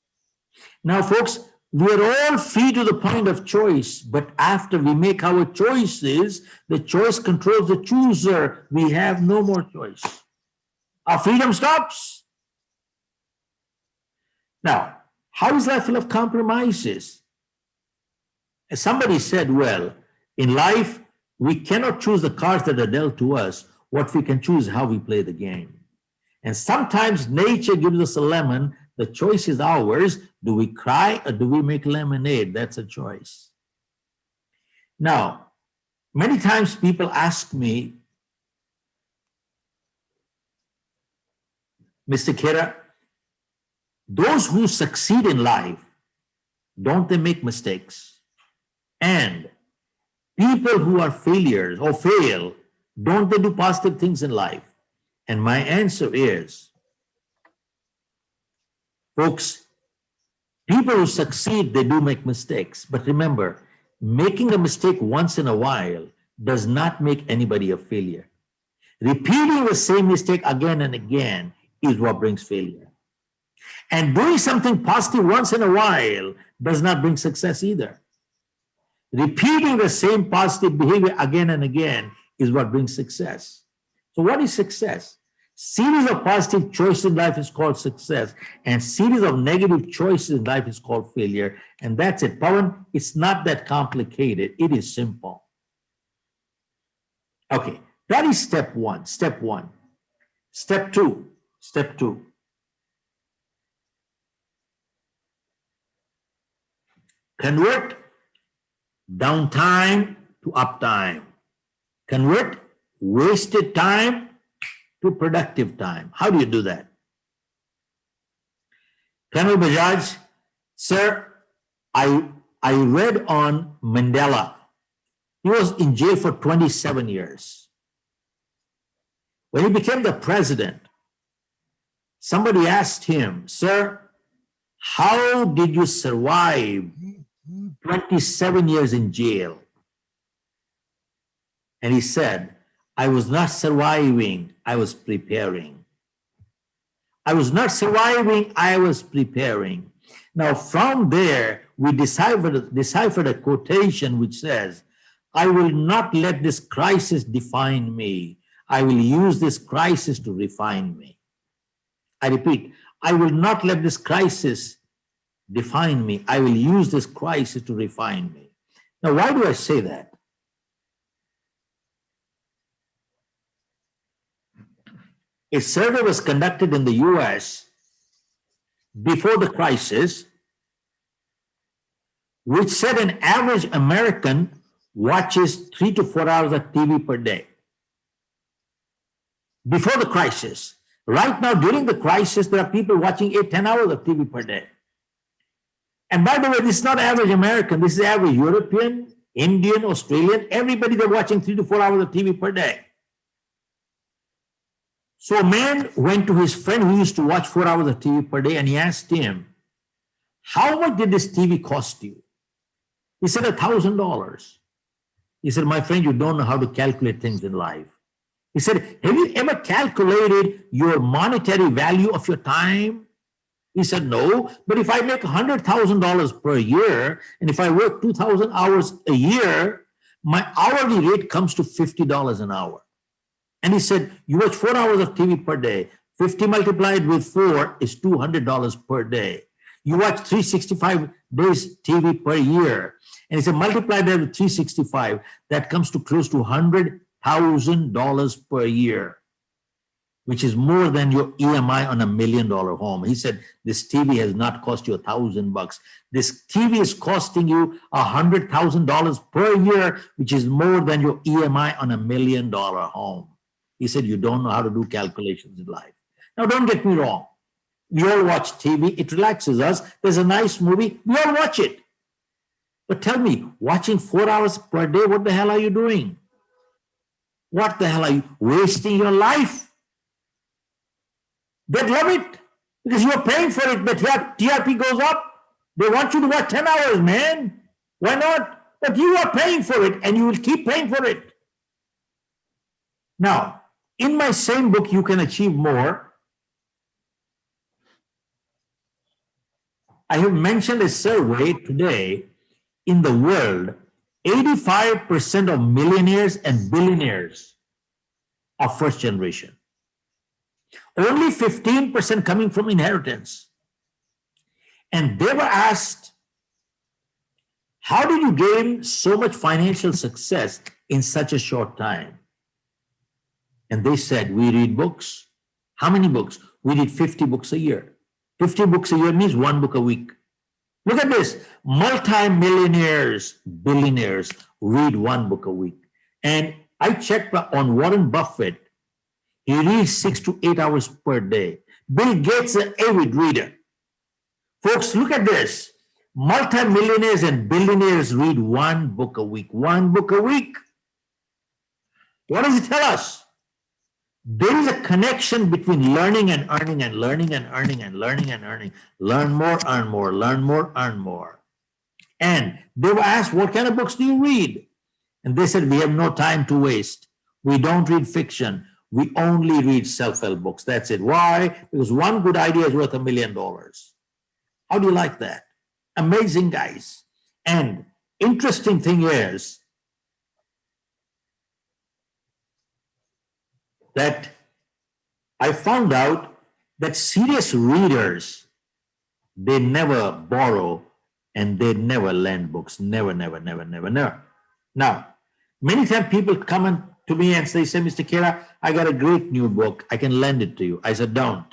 Now, folks, we are all free to the point of choice, but after we make our choices, the choice controls the chooser. We have no more choice. Our freedom stops. Now, how is life full of compromises? As somebody said, well, in life, we cannot choose the cards that are dealt to us. What we can choose is how we play the game. And sometimes nature gives us a lemon. The choice is ours. Do we cry or do we make lemonade? That's a choice. Now, many times people ask me, Mr. Khera, those who succeed in life, don't they make mistakes? And people who are failures or fail, don't they do positive things in life? And my answer is, folks, people who succeed, they do make mistakes. But remember, making a mistake once in a while does not make anybody a failure. Repeating the same mistake again and again is what brings failure. And doing something positive once in a while does not bring success either. Repeating the same positive behavior again and again is what brings success. So what is success? Series of positive choices in life is called success, and series of negative choices in life is called failure. And that's it. Pawan, it's not that complicated. It is simple. Okay, that is step one. Step one. Step two. Step two. Convert downtime to uptime. Convert wasted time to productive time. How do you do that? Colonel Bajaj, sir, I read on Mandela. He was in jail for 27 years. When he became the president, somebody asked him, sir, how did you survive 27 years in jail? And he said, I was not surviving, I was preparing. I was not surviving, I was preparing. Now, from there, we deciphered a quotation which says, I will not let this crisis define me. I will use this crisis to refine me. I repeat, I will not let this crisis define me. I will use this crisis to refine me. Now, why do I say that? A survey was conducted in the US before the crisis, which said an average American watches 3 to 4 hours of TV per day. Before the crisis. Right now, during the crisis, there are people watching 8-10 hours of TV per day. And by the way, this is not average American. This is average European, Indian, Australian. Everybody, they're watching 3 to 4 hours of TV per day. So a man went to his friend who used to watch 4 hours of TV per day, and he asked him, how much did this TV cost you? He said, $1,000. He said, my friend, you don't know how to calculate things in life. He said, have you ever calculated your monetary value of your time? He said, no, but if I make $100,000 per year, and if I work 2,000 hours a year, my hourly rate comes to $50 an hour. And he said, you watch 4 hours of TV per day. 50 multiplied with 4 is $200 per day. You watch 365 days TV per year. And he said, multiply that with 365. That comes to close to $100,000 per year, which is more than your EMI on $1 million home. He said, this TV has not cost you $1,000. This TV is costing you $100,000 per year, which is more than your EMI on $1 million home. He said, you don't know how to do calculations in life. Now, don't get me wrong. We all watch TV. It relaxes us. There's a nice movie. We all watch it. But tell me, watching 4 hours per day, what the hell are you doing? What the hell are you wasting your life? They love it because you're paying for it. But TRP goes up. They want you to watch 10 hours, man. Why not? But you are paying for it and you will keep paying for it. Now, in my same book, You Can Achieve More, I have mentioned a survey today in the world. 85% of millionaires and billionaires are first generation. Only 15% coming from inheritance. And they were asked, how did you gain so much financial success in such a short time? And they said, we read books. How many books? We read 50 books a year. 50 books a year means 1 book a week. Look at this. Multi-millionaires, billionaires read 1 book a week. And I checked on Warren Buffett. He reads 6 to 8 hours per day. Bill Gates is an avid reader. Folks, look at this. Multi-millionaires and billionaires read 1 book a week. 1 book a week. What does it tell us? There is a connection between learning and earning and learning and earning and learning and earning. Learn more, earn more, learn more, earn more. And they were asked, what kind of books do you read? And they said, we have no time to waste. We don't read fiction. We only read self-help books. That's it. Why? Because 1 good idea is worth $1 million. How do you like that? Amazing, guys. And interesting thing is that I found out that serious readers, they never borrow and they never lend books. Never, never, never, never, never. Now, many times people come to me and say, Mr. Kera, I got a great new book. I can lend it to you. I said, don't.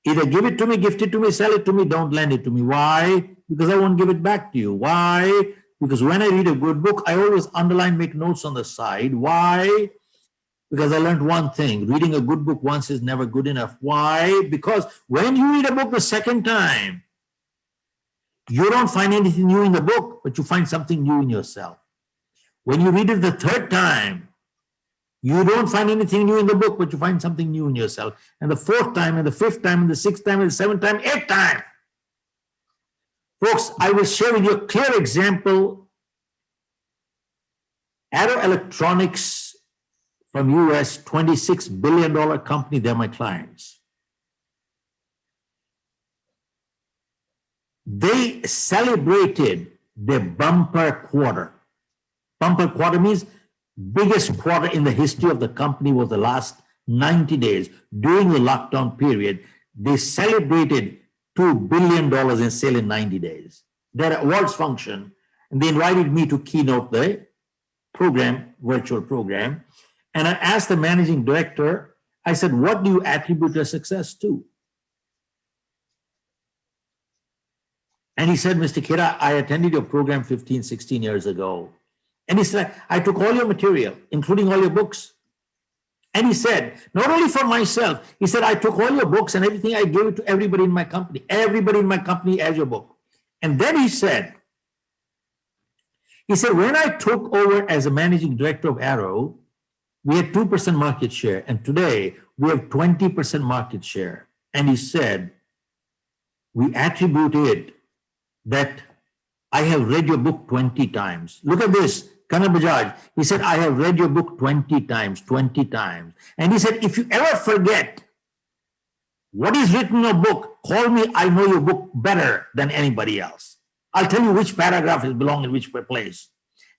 Either give it to me, gift it to me, sell it to me, don't lend it to me. Why? Because I won't give it back to you. Why? Because when I read a good book, I always underline, make notes on the side. Why? Because I learned one thing. Reading a good book once is never good enough. Why? Because when you read a book the second time, you don't find anything new in the book, but you find something new in yourself. When you read it the third time, you don't find anything new in the book, but you find something new in yourself. And the fourth time, and the fifth time, and the sixth time, and the seventh time, eighth time. Folks, I will share with you a clear example. Arrow Electronics from US, $26 billion company, they're my clients. They celebrated their bumper quarter. Bumper quarter means biggest quarter in the history of the company was the last 90 days. During the lockdown period, they celebrated $2 billion in sale in 90 days. Their awards function, and they invited me to keynote the program, virtual program. And I asked the managing director, I said, what do you attribute your success to? And he said, Mr. Kera, I attended your program 15, 16 years ago. And he said, I took all your material, including all your books. And he said, not only for myself, he said, I took all your books and everything, I gave it to everybody in my company. Everybody in my company has your book. And then he said, when I took over as a managing director of Arrow, we had 2% market share. And today we have 20% market share. And he said, we attributed that I have read your book 20 times. Look at this, Kanan Bajaj. He said, I have read your book 20 times. And he said, if you ever forget what is written in your book, call me, I know your book better than anybody else. I'll tell you which paragraph is belong in which place.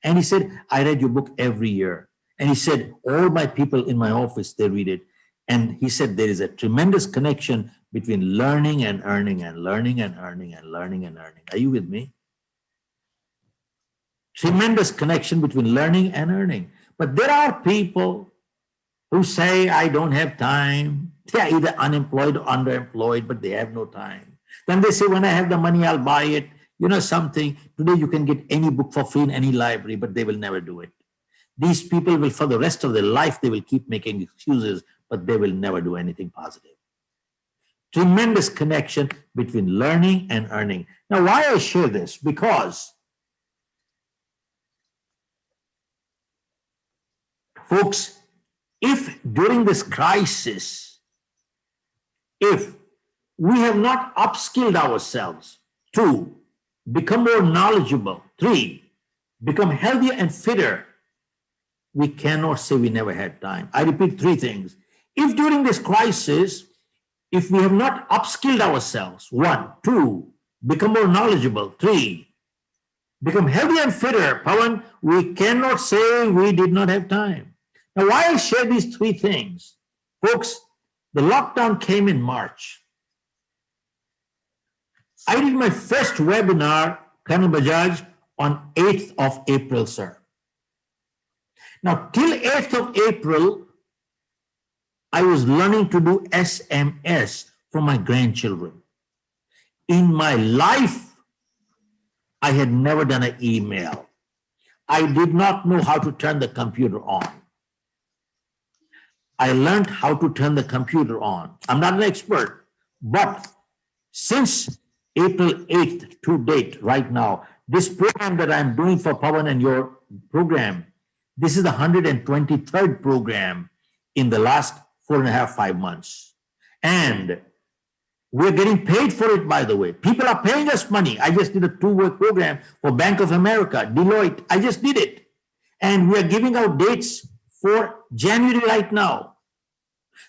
And he said, I read your book every year. And he said, all my people in my office, they read it. And he said, there is a tremendous connection between learning and earning and learning and earning and learning and earning. Are you with me? Tremendous connection between learning and earning. But there are people who say, I don't have time. They are either unemployed or underemployed, but they have no time. Then they say, when I have the money, I'll buy it. You know something, today you can get any book for free in any library, but they will never do it. These people will, for the rest of their life, they will keep making excuses, but they will never do anything positive. Tremendous connection between learning and earning. Now, why I share this? Because, folks, if during this crisis, if we have not upskilled ourselves, 2, become more knowledgeable, 3, become healthier and fitter, we cannot say we never had time. I repeat 3 things. If during this crisis, if we have not upskilled ourselves, 1, 2, become more knowledgeable, 3, become healthier and fitter, Pawan, we cannot say we did not have time. Now, why I share these 3 things? Folks, the lockdown came in March. I did my first webinar, Kanan Bajaj, on 8th of April, sir. Now, till 8th of April, I was learning to do SMS for my grandchildren. In my life, I had never done an email. I did not know how to turn the computer on. I learned how to turn the computer on. I'm not an expert, but since April 8th to date, right now, this program that I'm doing for Pawan and your program, this is the 123rd program in the last 4.5, 5 months. And we're getting paid for it, by the way. People are paying us money. I just did a 2-week program for Bank of America, Deloitte. I just did it. And we are giving out dates for January right now.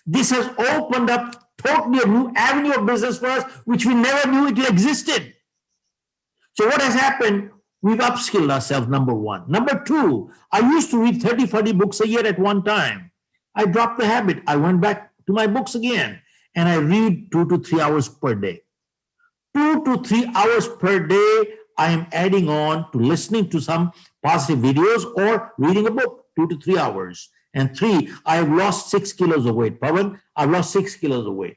This has opened up totally a new avenue of business for us, which we never knew it existed. So what has happened? We've upskilled ourselves, number 1. Number 2, I used to read 30, 40 books a year at one time. I dropped the habit. I went back to my books again, and I read 2 to 3 hours per day. 2 to 3 hours per day, I am adding on to listening to some positive videos or reading a book, 2 to 3 hours. And 3, I have lost 6 kilos of weight. Pawan, I've lost 6 kilos of weight.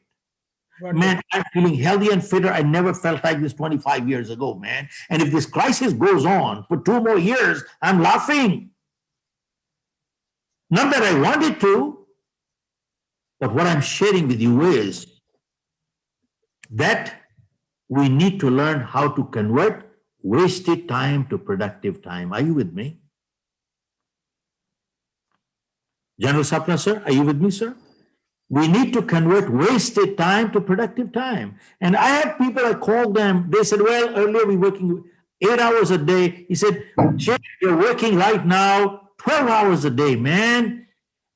Man, I'm feeling healthy and fitter. I never felt like this 25 years ago, man. And if this crisis goes on for 2 more years, I'm laughing. Not that I wanted to, but what I'm sharing with you is that we need to learn how to convert wasted time to productive time. Are you with me? General Sapna, sir, are you with me, sir? We need to convert wasted time to productive time. And I had people, I called them, they said, well, earlier we were working 8 hours a day. He said, Jim, you're working right now 12 hours a day, man.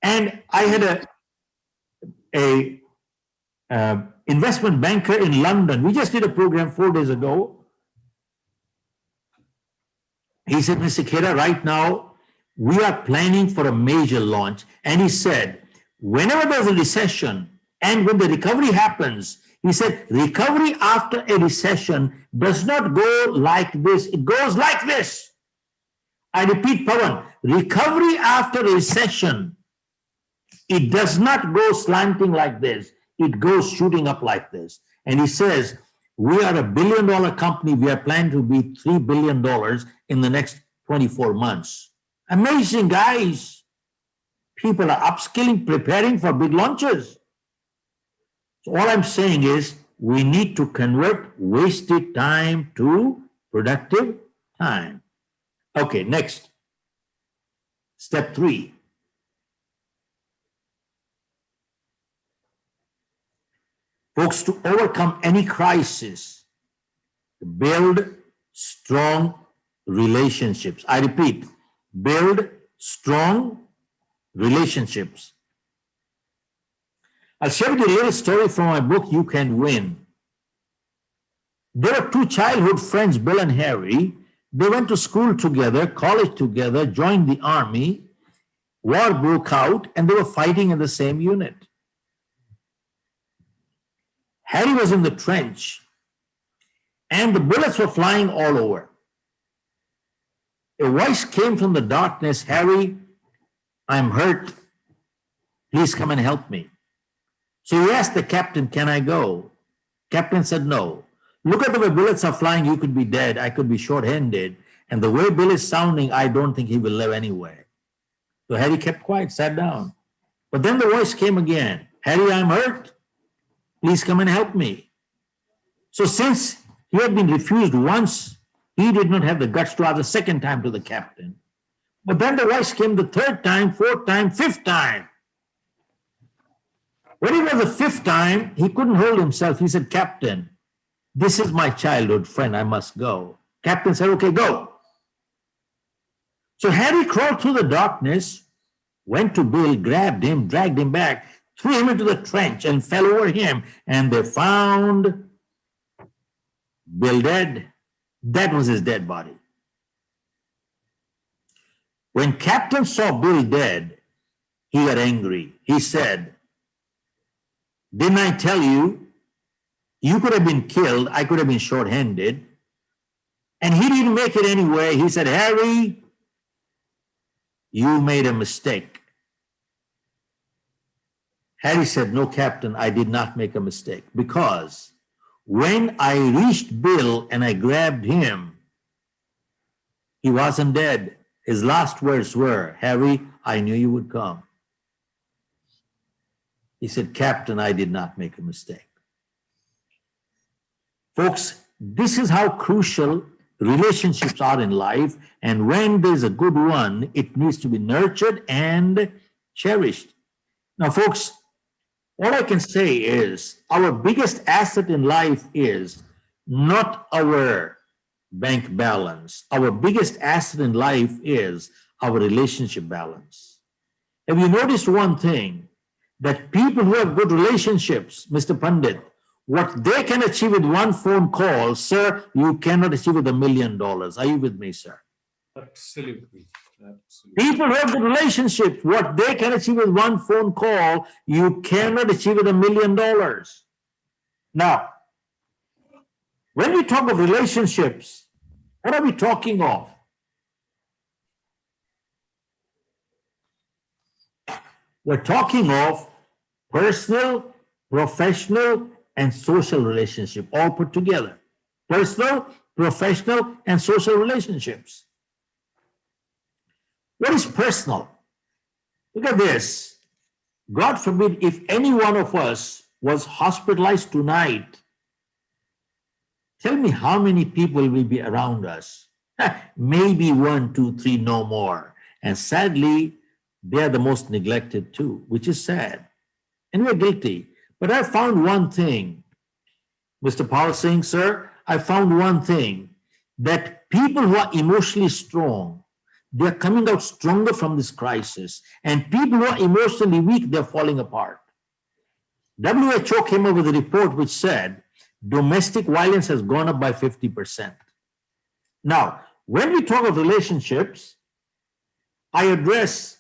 And I had a investment banker in London. We just did a program 4 days ago. He said, Mr. Khera, right now, we are planning for a major launch. And he said, whenever there's a recession and when the recovery happens, he said, recovery after a recession does not go like this. It goes like this. I repeat, Pawan, recovery after a recession, it does not go slanting like this. It goes shooting up like this. And he says, we are $1 billion company. We are planning to be $3 billion in the next 24 months. Amazing, guys. People are upskilling, preparing for big launches. So all I'm saying is we need to convert wasted time to productive time. Okay, next. Step 3. Folks, to overcome any crisis, build strong relationships. I repeat, build strong relationships. I'll share with you a little story from my book, You Can Win. There were 2 childhood friends, Bill and Harry. They went to school together, college together, joined the army. War broke out, and they were fighting in the same unit. Harry was in the trench, and the bullets were flying all over. A voice came from the darkness, Harry, I'm hurt. Please come and help me. So he asked the captain, can I go? Captain said, no. Look at the way bullets are flying. You could be dead. I could be short-handed. And the way Bill is sounding, I don't think he will live anyway. So Harry kept quiet, sat down. But then the voice came again. Harry, I'm hurt. Please come and help me. So since he had been refused once, he did not have the guts to ask the second time to the captain. But then the voice came the 3rd time, 4th time, 5th time. When it was the 5th time, he couldn't hold himself. He said, Captain, this is my childhood friend. I must go. Captain said, okay, go. So Harry crawled through the darkness, went to Bill, grabbed him, dragged him back, threw him into the trench and fell over him. And they found Bill dead. That was his dead body. When Captain saw Bill dead, he got angry. He said, didn't I tell you, you could have been killed, I could have been short-handed. And he didn't make it anyway. He said, Harry, you made a mistake. Harry said, no, Captain, I did not make a mistake, because when I reached Bill and I grabbed him, he wasn't dead. His last words were, Harry, I knew you would come. He said, Captain, I did not make a mistake. Folks, this is how crucial relationships are in life. And when there's a good one, it needs to be nurtured and cherished. Now, folks, all I can say is our biggest asset in life is not our bank balance. Our biggest asset in life is our relationship balance. Have you noticed one thing? That people who have good relationships, Mr. Pandit, what they can achieve with one phone call, sir, you cannot achieve with $1 million. Are you with me, sir? Absolutely. People who have good relationships, what they can achieve with one phone call, you cannot achieve with $1 million. Now, when we talk of relationships, what are we talking of? We're talking of personal, professional, and social relationship, all put together. Personal, professional, and social relationships. What is personal? Look at this. God forbid if any one of us was hospitalized tonight, tell me how many people will be around us. Maybe 1, 2, 3, no more. And sadly, they are the most neglected too, which is sad. And we're guilty. But I found one thing, Mr. Paul Singh, sir, I found one thing, that people who are emotionally strong, they're coming out stronger from this crisis. And people who are emotionally weak, they're falling apart. WHO came up with a report which said domestic violence has gone up by 50%. Now, when we talk of relationships, I address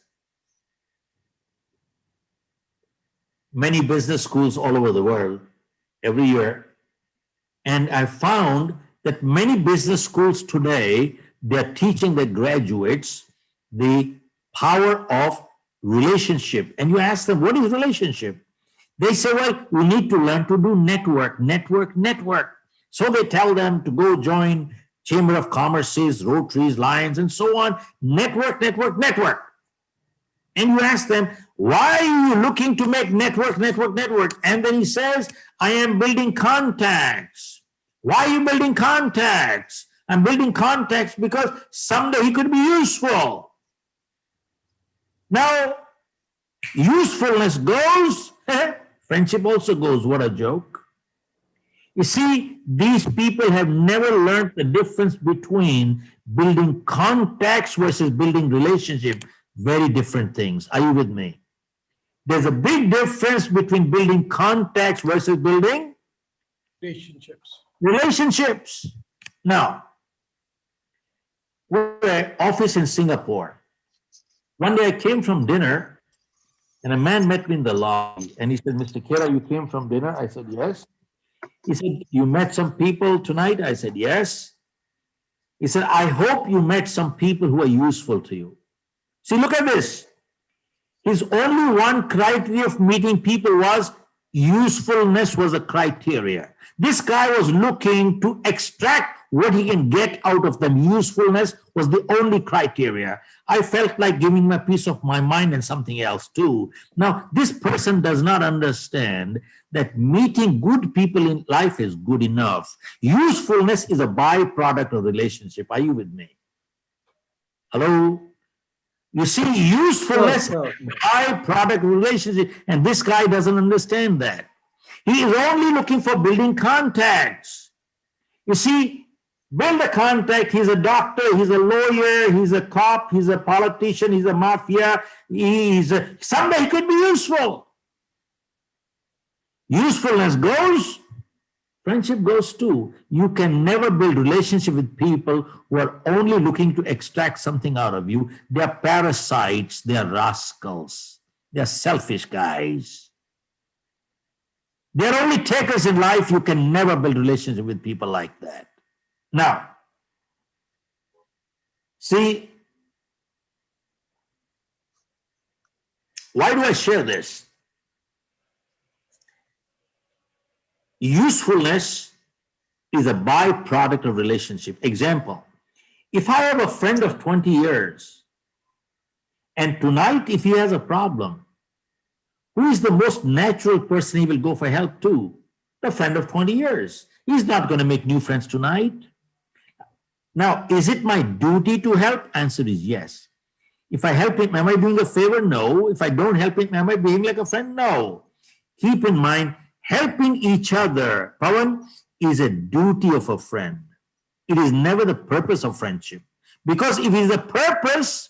many business schools all over the world every year. And I found that many business schools today, they're teaching their graduates the power of relationship. And you ask them, what is relationship? They say, well, we need to learn to do network. So they tell them to go join Chamber of Commerce's, Rotaries, Lions, and so on. Network. And you ask them, why are you looking to make network? And then he says, I am building contacts. Why are you building contacts? I'm building contacts because someday he could be useful. Now, usefulness goes, friendship also goes. What a joke. You see, these people have never learned the difference between building contacts versus building relationship. Very different things. Are you with me? There's a big difference between building contacts versus building relationships. Now, we're at an office in Singapore. One day I came from dinner and a man met me in the lobby and he said, Mr. Kera, you came from dinner? I said, yes. He said, you met some people tonight? I said, yes. He said, I hope you met some people who are useful to you. See, look at this. His only one criteria of meeting people was usefulness was a criteria. This guy was looking to extract what he can get out of them. Usefulness was the only criteria. I felt like giving my piece of my mind and something else too. Now, this person does not understand that meeting good people in life is good enough. Usefulness is a byproduct of relationship. Are you with me? Hello? You see, usefulness is a byproduct of relationship, and this guy doesn't understand that. He is only looking for building contacts. You see, build a contact. He's a doctor, he's a lawyer, he's a cop, he's a politician, he's a mafia. Someday he could be useful. Usefulness goes, friendship goes too. You can never build relationship with people who are only looking to extract something out of you. They are parasites, they are rascals, they are selfish guys. They're only takers in life. You can never build relationship with people like that. Now, see, why do I share this? Usefulness is a byproduct of relationship. Example, if I have a friend of 20 years, and tonight if he has a problem, who is the most natural person he will go for help to? The friend of 20 years. He's not going to make new friends tonight. Now, is it my duty to help? Answer is yes. If I help him, am I doing a favor? No. If I don't help him, am I behaving like a friend? No. Keep in mind, helping each other, Pawan, is a duty of a friend. It is never the purpose of friendship. Because if it is the purpose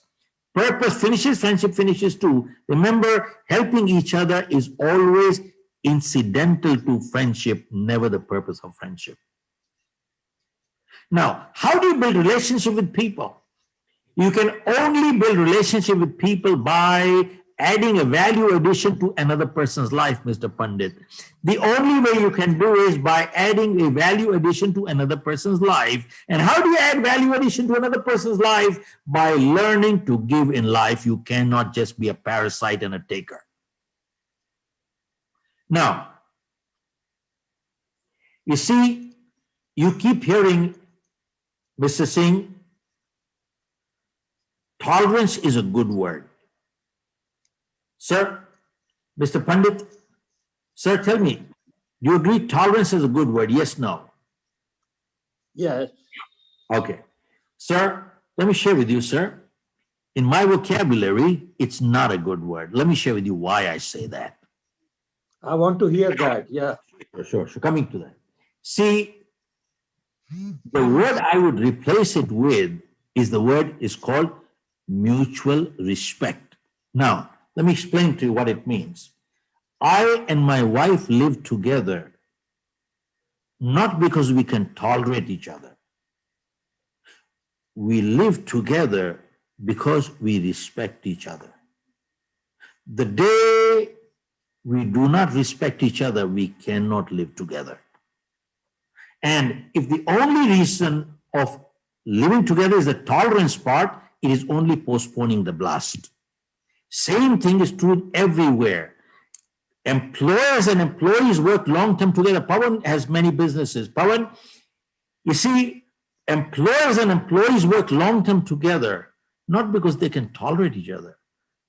finishes, friendship finishes too. Remember, helping each other is always incidental to friendship, never the purpose of friendship. Now, how do you build relationship with people? You can only build relationship with people by adding a value addition to another person's life, Mr. Pandit. The only way you can do is by adding a value addition to another person's life. And how do you add value addition to another person's life? By learning to give in life. You cannot just be a parasite and a taker. Now, you see, you keep hearing, Mr. Singh, tolerance is a good word. Sir, Mr. Pandit, sir, tell me, do you agree tolerance is a good word? Yes, no? Yes. Okay. Sir, let me share with you, sir. In my vocabulary, it's not a good word. Let me share with you why I say that. I want to hear that. Yeah. Sure. Coming to that. See, the word I would replace it with is the word is called mutual respect. Now, let me explain to you what it means. I and my wife live together not because we can tolerate each other. We live together because we respect each other. The day we do not respect each other, we cannot live together. And if the only reason of living together is the tolerance part, it is only postponing the blast. Same thing is true everywhere. Employers and employees work long-term together. Pawan has many businesses. Pawan, you see, employers and employees work long-term together, not because they can tolerate each other.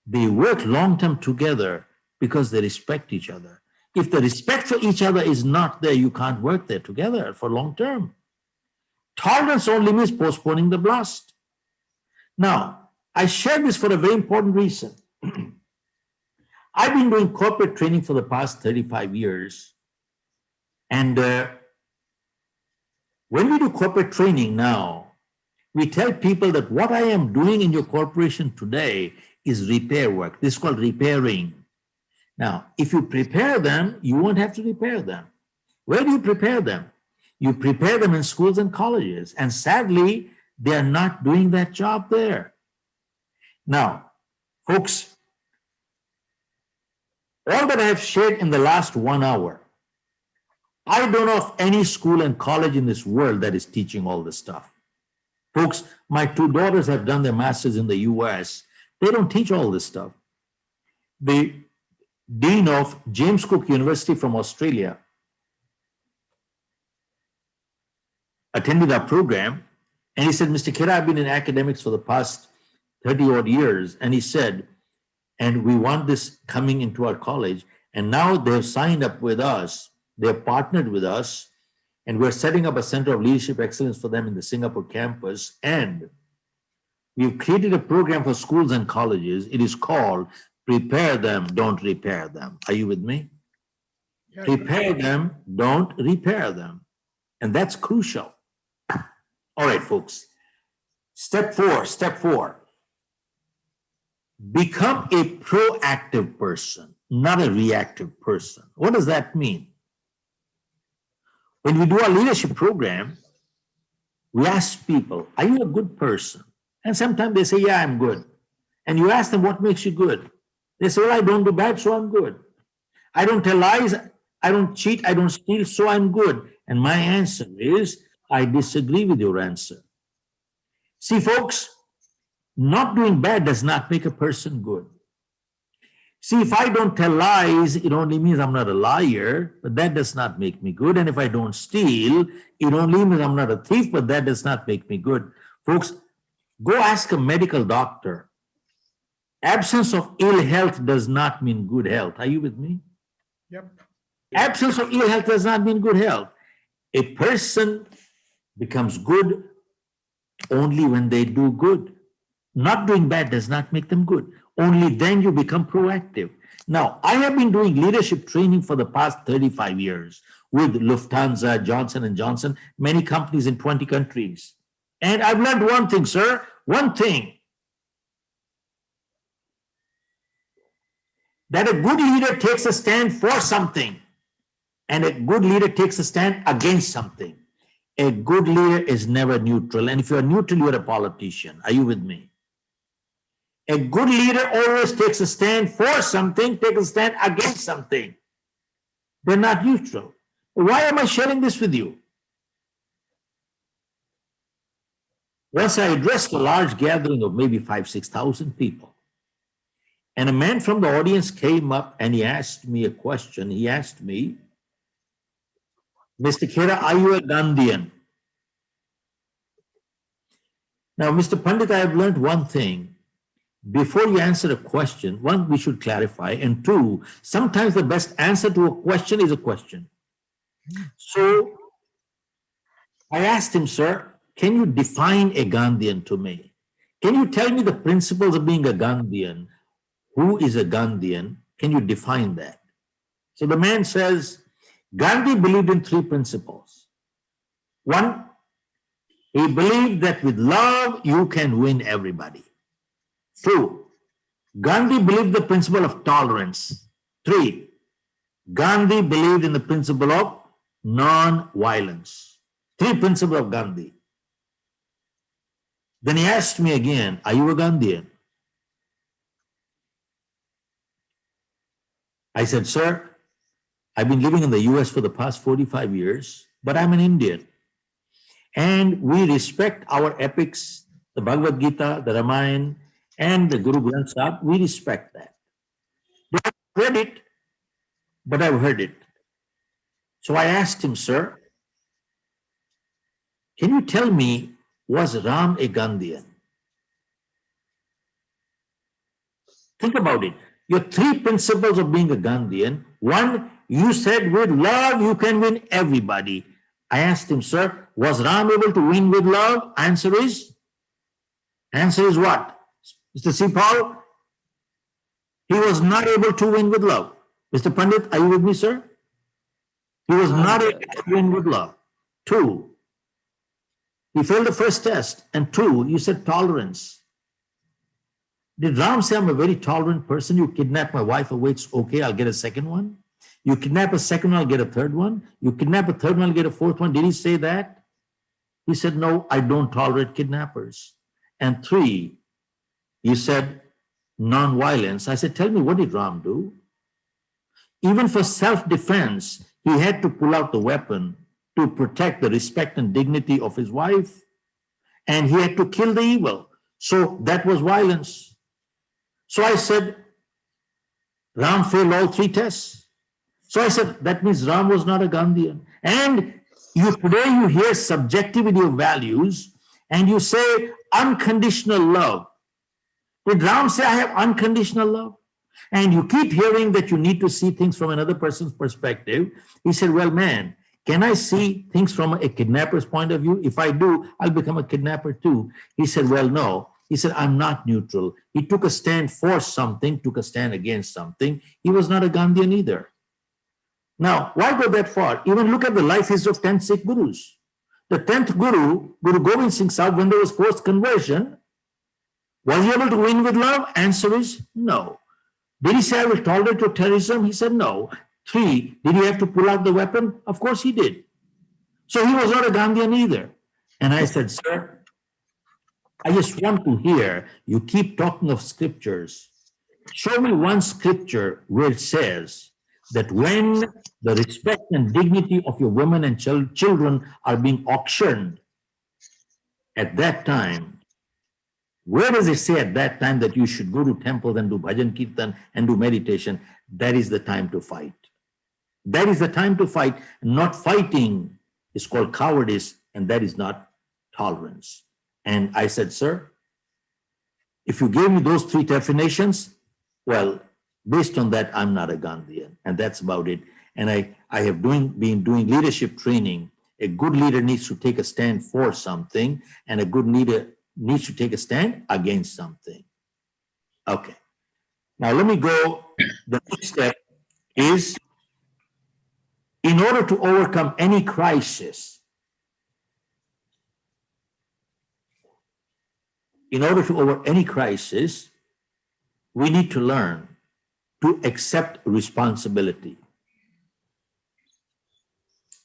They work long-term together because they respect each other. If the respect for each other is not there, you can't work there together for long-term. Tolerance only means postponing the blast. Now, I share this for a very important reason. I've been doing corporate training for the past 35 years. And when we do corporate training now, we tell people that what I am doing in your corporation today is repair work. This is called repairing. Now, if you prepare them, you won't have to repair them. Where do you prepare them? You prepare them in schools and colleges. And sadly, they are not doing that job there. Now, folks, all that I have shared in the last 1 hour, I don't know of any school and college in this world that is teaching all this stuff. Folks, my 2 daughters have done their masters in the US. They don't teach all this stuff. The dean of James Cook University from Australia attended our program, and he said, Mr. Khera, I've been in academics for the past 30 odd years. And he said, and we want this coming into our college. And now they've signed up with us. They've partnered with us. And we're setting up a center of leadership excellence for them in the Singapore campus. And we've created a program for schools and colleges. It is called Prepare Them, Don't Repair Them. Are you with me? Yeah, prepare them, don't repair them. And that's crucial. All right, folks. Step four. Become a proactive person, not a reactive person. What does that mean? When we do our leadership program, we ask people, are you a good person? And sometimes they say, yeah, I'm good. And you ask them, what makes you good? They say, well, I don't do bad, so I'm good. I don't tell lies, I don't cheat, I don't steal, so I'm good. And my answer is, I disagree with your answer. See, folks, not doing bad does not make a person good. See, if I don't tell lies, it only means I'm not a liar, but that does not make me good. And if I don't steal, it only means I'm not a thief, but that does not make me good. Folks, go ask a medical doctor. Absence of ill health does not mean good health. Are you with me? Yep. Absence of ill health does not mean good health. A person becomes good only when they do good. Not doing bad does not make them good. Only then you become proactive. Now, I have been doing leadership training for the past 35 years with Lufthansa, Johnson & Johnson, many companies in 20 countries. And I've learned one thing, sir, one thing. That a good leader takes a stand for something, and a good leader takes a stand against something. A good leader is never neutral. And if you're neutral, you're a politician. Are you with me? A good leader always takes a stand for something, takes a stand against something. They're not neutral. Why am I sharing this with you? Once I addressed a large gathering of maybe 5,000-6,000 people, and a man from the audience came up and he asked me a question. He asked me, Mr. Khera, are you a Gandhian? Now, Mr. Pandit, I have learned one thing. Before you answer a question, one, we should clarify, and two, sometimes the best answer to a question is a question. So I asked him, sir, can you define a Gandhian to me? Can you tell me the principles of being a Gandhian? Who is a Gandhian? Can you define that? So the man says, Gandhi believed in 3 principles. 1, he believed that with love, you can win everybody. 2, Gandhi believed the principle of tolerance. 3, Gandhi believed in the principle of non-violence. 3 principles of Gandhi. Then he asked me again, are you a Gandhian? I said, sir, I've been living in the US for the past 45 years, but I'm an Indian. And we respect our epics, the Bhagavad Gita, the Ramayana, and the Guru Granth Sahib. We respect that. I haven't read it, but I've heard it. So I asked him, sir, can you tell me, was Ram a Gandhian? Think about it. Your 3 principles of being a Gandhian. 1, you said with love you can win everybody. I asked him, sir, was Ram able to win with love? Answer is what? Mr. C. Paul? He was not able to win with love. Mr. Pandit, are you with me, sir? He was not able to win with love. 2, he failed the first test. And 2, you said tolerance. Did Ram say, I'm a very tolerant person? You kidnap my wife away, it's okay, I'll get a second one. You kidnap a second one, I'll get a third one. You kidnap a third one, I'll get a fourth one. Did he say that? He said, no, I don't tolerate kidnappers. And 3, you said non-violence. I said, tell me, what did Ram do? Even for self-defense, he had to pull out the weapon to protect the respect and dignity of his wife. And he had to kill the evil. So that was violence. So I said, Ram failed all 3 tests. So I said, that means Ram was not a Gandhian. And today you hear subjectivity of values and you say unconditional love. Did Ram say, I have unconditional love? And you keep hearing that you need to see things from another person's perspective. He said, well, man, can I see things from a kidnapper's point of view? If I do, I'll become a kidnapper too. He said, well, no. He said, I'm not neutral. He took a stand for something, took a stand against something. He was not a Gandhian either. Now, why go that far? Even look at the life history of 10 Sikh Gurus. The 10th Guru, Guru Gobind Singh Sahib, when there was forced conversion, was he able to win with love? Answer is no. Did he say, I will tolerate your terrorism? He said no. 3, did he have to pull out the weapon? Of course he did. So he was not a Gandhian either. And I said, sir, I just want to hear, you keep talking of scriptures. Show me one scripture where it says that when the respect and dignity of your women and children are being auctioned, at that time, where does it say at that time that you should go to temples and do bhajan kirtan and do meditation? That is the time to fight. That is the time to fight. Not fighting is called cowardice, and that is not tolerance. And I said, sir, if you gave me those 3 definitions, well, based on that, I'm not a Gandhian. And that's about it. And I have been doing leadership training. A good leader needs to take a stand for something, and a good leader needs to take a stand against something. Okay. Now let me go. The next step is, in order to overcome any crisis, we need to learn to accept responsibility.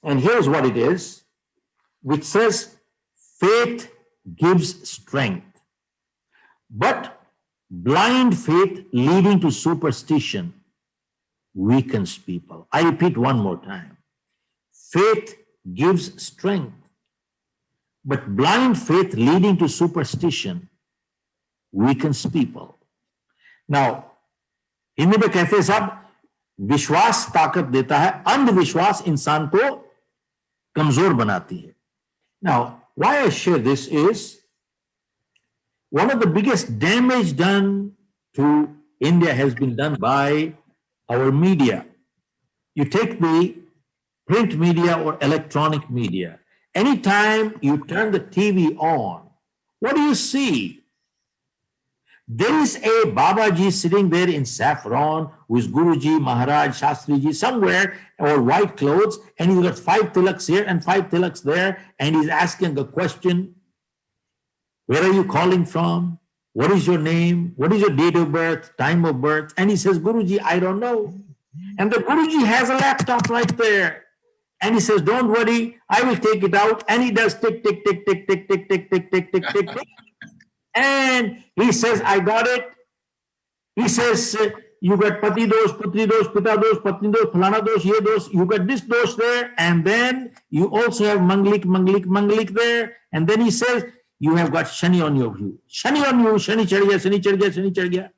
And here's what it is, which says, faith gives strength, but blind faith leading to superstition weakens people. I repeat one more time. Faith gives strength, but blind faith leading to superstition weakens people. Now, Hindi में कहते हैं साहब, विश्वास ताकत देता है, अंधविश्वास इंसान को कमजोर बनाती है. Now, why I share this is one of the biggest damage done to India has been done by our media. You take the print media or electronic media. Anytime you turn the TV on, what do you see? There is a Babaji sitting there in saffron with Guruji, Maharaj, Shastriji somewhere, or white clothes, and he's got 5 tilaks here and 5 tilaks there, and he's asking a question. Where are you calling from? What is your name? What is your date of birth, time of birth? And he says, Guruji, I don't know. And the Guruji has a laptop right there. And he says, don't worry, I will take it out. And he does tick, tick, tick, tick, tick, tick, tick, tick, tick, tick, tick, tick. And he says, I got it. He says, you got pati dosh, putri dosh, pita dosh, patni dosh, phalana dosh, ye dosh. You got this dosh there. And then you also have manglik, manglik, manglik there. And then he says, you have got Shani on your view. Shani on you, Shani chad gaya, Shani chad gaya, Shani chad gaya.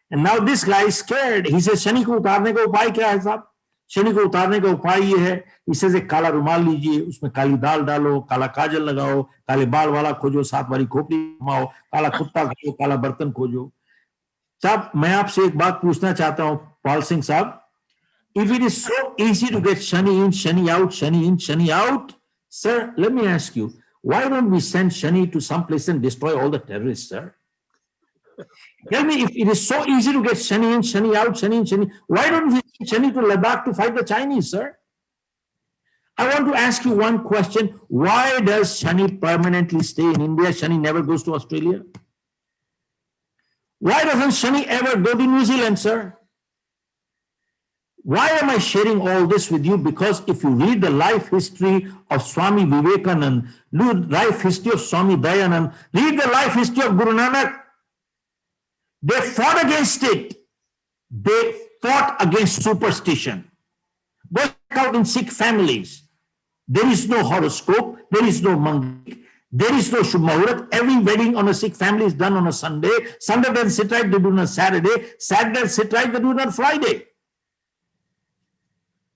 And now this guy is scared. He says, Shani ko utarne ka upay kya hai sahab? Shani को उतारने का उपाय ये है, इसे एक काला रुमाल लीजिए, उसमें काली दाल डालो, काला काजल लगाओ, काले बाल वाला खोजो, 7 बारी खोपड़ी घुमाओ, काला कुत्ता खोजो, काला बर्तन खोजो. साहब, मैं आपसे एक बात पूछना चाहता हूं, पाल सिंह साहब, if it is so easy to get Shani in, Shani out, Shani in, Shani out, sir, let me ask you, why don't we send Shani to some place and destroy all the terrorists, sir? Tell me, if it is so easy to get Shani in, Shani out, Shani in, Shani, why don't we send Shani to Ladakh to fight the Chinese, sir? I want to ask you one question. Why does Shani permanently stay in India? Shani never goes to Australia. Why doesn't Shani ever go to New Zealand, sir? Why am I sharing all this with you? Because if you read the life history of Swami Vivekananda, read life history of Swami Dayanand, read the life history of Guru Nanak, they fought against it. They fought against superstition. Go check out in Sikh families. There is no horoscope. There is no manglik. There is no Shubh Muhurat. Every wedding on a Sikh family is done on a Sunday. Sunday then sit right, they do it on a Saturday. Saturday sit right, they do it on Friday.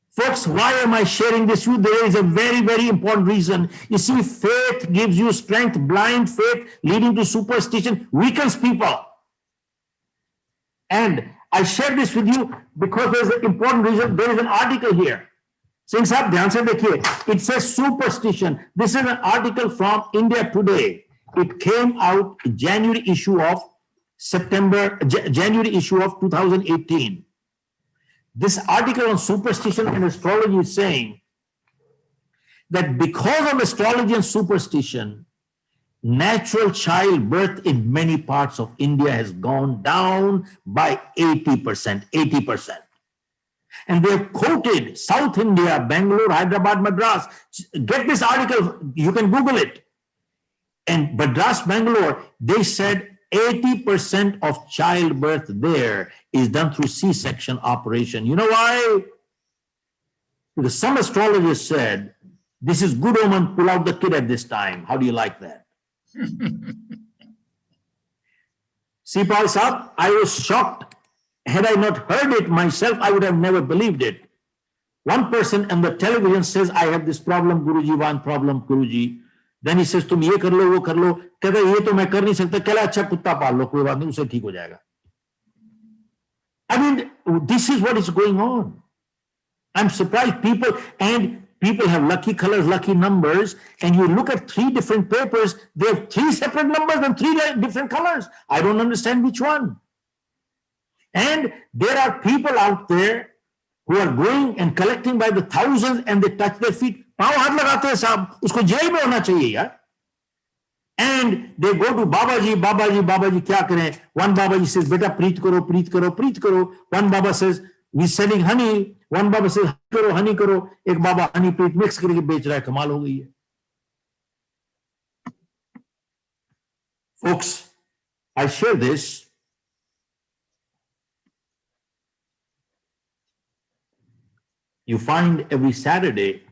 Folks, why am I sharing this with you? There is a very, very important reason. You see, faith gives you strength. Blind faith leading to superstition weakens people. And I share this with you because there's an important reason. There is an article here. Singh Sahab, dhyan se dekhiye. It says superstition. This is an article from India Today. It came out January issue of 2018. This article on superstition and astrology is saying that because of astrology and superstition, natural childbirth in many parts of India has gone down by 80%. And they have quoted South India, Bangalore, Hyderabad, Madras. Get this article, you can Google it. And Madras, Bangalore, they said 80% of childbirth there is done through C-section operation. You know why? Because some astrologers said, this is good omen, pull out the kid at this time. How do you like that? See, Paul Saab, I was shocked. Had I not heard it myself, I would have never believed it. One person on the television says, I have this problem, Guruji, one problem, Guruji. Then he says, tum ye kar lo, wo kar lo. Kehta, ye to main kar nahi sakta. Kehla, acha kutta paal lo, koi baat nahi, usse theek ho jayega. I mean, this is what is going on. I'm surprised people have lucky colors, lucky numbers, and you look at 3 different papers, they have 3 separate numbers and 3 different colors. I don't understand which one. And there are people out there who are going and collecting by the thousands and they touch their feet. पाँव हाथ लगाते हैं साहब, उसको jail में होना चाहिए यार. And they go to Babaji, क्या करें? One Babaji says, beta preet karo. One Baba says, we're selling honey. One Baba says, honey karo. Ek Baba honey preet mix करके बेच रहा है, कमाल हो गई है. Folks, I share this you find every Saturday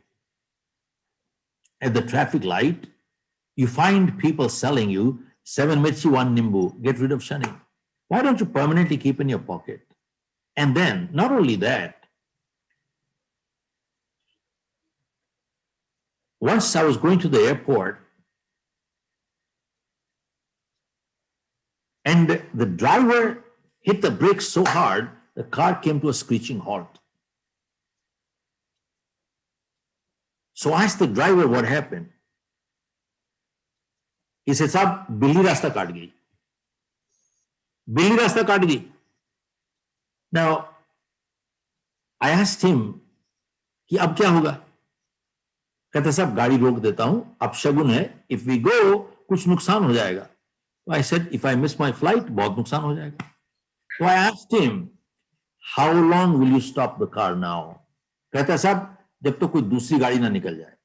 at the traffic light, you find people selling you 7 mirchi, 1 nimbu, get rid of shani. Why don't you permanently keep in your pocket? And then, not only that, once I was going to the airport and the driver hit the brakes so hard, the car came to a screeching halt. So I asked the driver what happened. He said, "Sahab, billi rasta kaat gayi. Billi rasta kaat gayi." Now, I asked him, कि अब क्या होगा? कहता साहब गाड़ी रोक देता हूं, अब शगुन है, if we go, कुछ नुकसान हो जाएगा. So I said, if I miss my flight, बहुत नुकसान हो जाएगा. So I asked him, how long will you stop the car now? कहता साहब जब तो कोई दूसरी गाड़ी ना निकल जाए.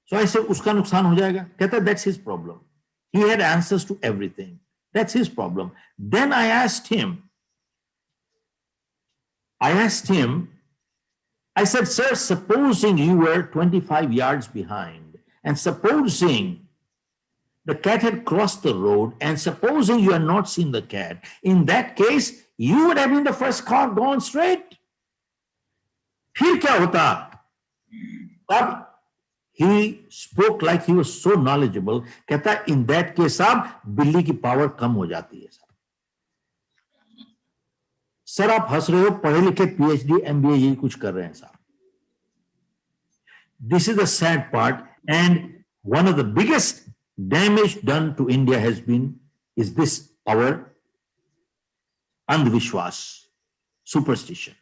So I said, उसका नुकसान हो जाएगा. कहता that's his problem. He had answers to everything. That's his problem. Then I asked him, I said, sir, supposing you were 25 yards behind, and supposing the cat had crossed the road, and supposing you had not seen the cat, in that case, you would have been the first car gone straight. फिर क्या होता? अब he spoke like he was so knowledgeable. कहता in that case साहब बिल्ली की power कम हो जाती है साहब. सर आप हंस रहे हो, पढ़े लिखे PhD MBA यही कुछ कर रहे हैं साहब. This is the sad part, and one of the biggest damage done to India is this our अंधविश्वास, superstition.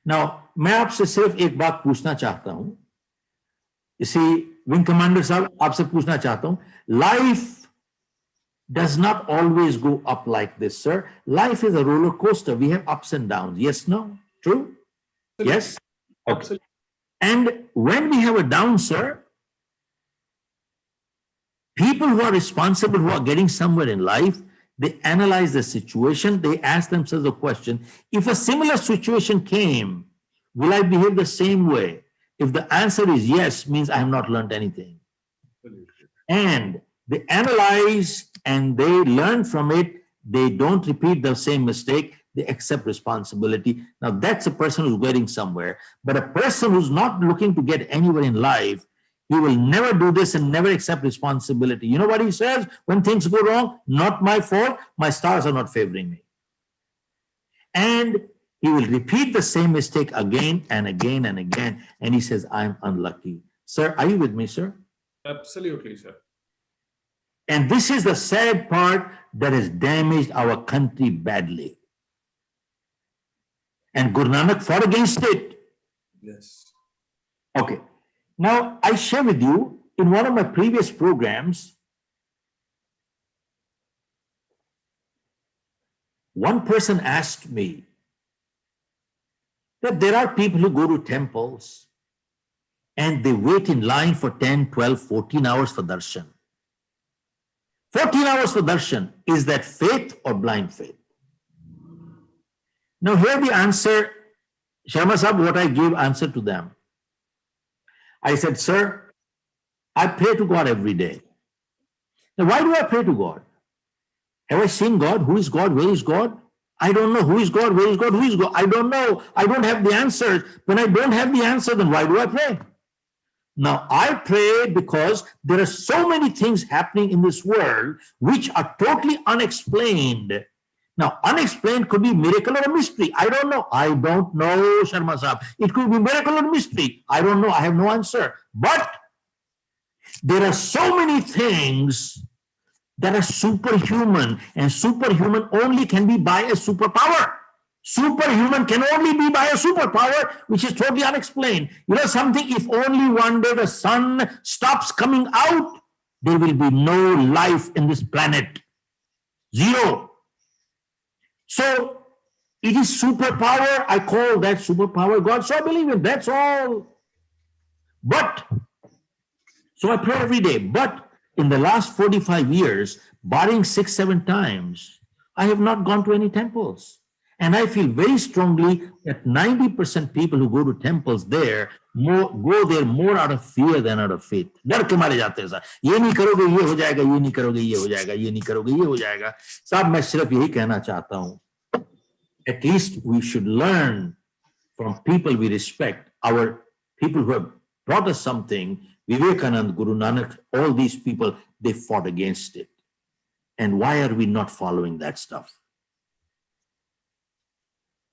Now मैं आपसे सिर्फ एक बात पूछना चाहता हूं. इसी विंग कमांडर साहब आपसे पूछना चाहता हूं, life does not always go up like this, sir. Life is a roller coaster. We have ups and downs. Yes, no? True? Absolutely. Yes? Okay. Absolutely. And when we have a down, sir, people who are responsible, who are getting somewhere in life, they analyze the situation. They ask themselves a question. If a similar situation came, will I behave the same way? If the answer is yes, means I have not learned anything. Absolutely. And they analyze and they learn from it. They don't repeat the same mistake. They accept responsibility. Now that's a person who's getting somewhere. But a person who's not looking to get anywhere in life, he will never do this and never accept responsibility. You know what he says when things go wrong? Not my fault. My stars are not favoring me. And he will repeat the same mistake again and again and again. And he says, I'm unlucky. Sir, are you with me, sir? Absolutely, sir. And this is the sad part that has damaged our country badly. And Guru Nanak fought against it. Yes. Okay. Now, I share with you, in one of my previous programs, one person asked me that there are people who go to temples and they wait in line for 10, 12, 14 hours for darshan. 14 hours for darshan. Is that faith or blind faith? Now, here the answer, Sharma Sahib, what I gave answer to them. I said, sir, I pray to God every day. Now, why do I pray to God? Have I seen God? Who is God? Where is God? I don't know. Who is God? Where is God? Who is God? I don't know. I don't have the answers. When I don't have the answer, then why do I pray? Now, I pray because there are so many things happening in this world which are totally unexplained. Now, unexplained could be miracle or a mystery. I don't know. I don't know, Sharma Sahib. It could be miracle or mystery. I don't know. I have no answer. But there are so many things that are superhuman, and superhuman only can be by a superpower. Superhuman can only be by a superpower, which is totally unexplained. You know something, if only one day the sun stops coming out, there will be no life in this planet. Zero. So it is superpower. I call that superpower God. So I believe in that's all. But, so I pray every day. But in the last 45 years, barring 6, 7 times, I have not gone to any temples. And I feel very strongly that 90% people who go to temples there go there more out of fear than out of faith. डर के मारे जाते हैं sir, ये नहीं करोगे ये हो जाएगा, ये नहीं करोगे ये हो जाएगा, ये नहीं करोगे ये हो जाएगा. साहब मैं सिर्फ यही कहना चाहता हूं, at least we should learn from people we respect, our people who have brought us something. Vivekananda, Guru Nanak, all these people, they fought against it. And why are we not following that stuff?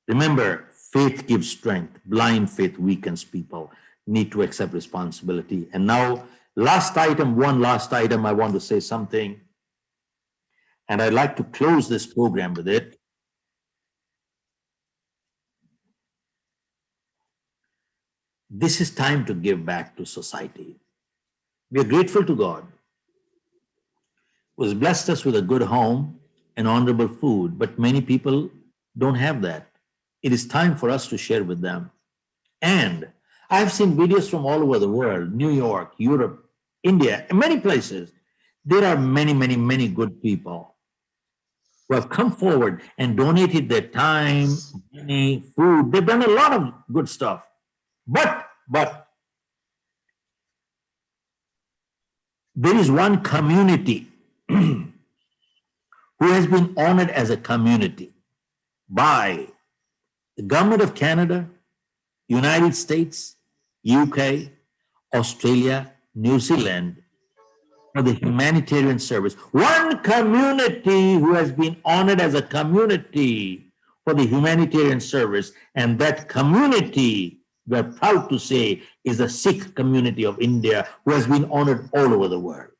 Remember, faith gives strength. Blind faith weakens people. Need to accept responsibility. And now, one last item, I want to say something. And I'd like to close this program with it. This is time to give back to society. We are grateful to God, who has blessed us with a good home and honorable food, but many people don't have that. It is time for us to share with them. And I've seen videos from all over the world, New York, Europe, India, and many places. There are many, many, many good people who have come forward and donated their time, money, food. They've done a lot of good stuff. But there is one community who has been honored as a community by the government of Canada, United States, UK, Australia, New Zealand, for the humanitarian service. One community who has been honored as a community for the humanitarian service, and that community, we are proud to say, is the Sikh community of India, who has been honored all over the world.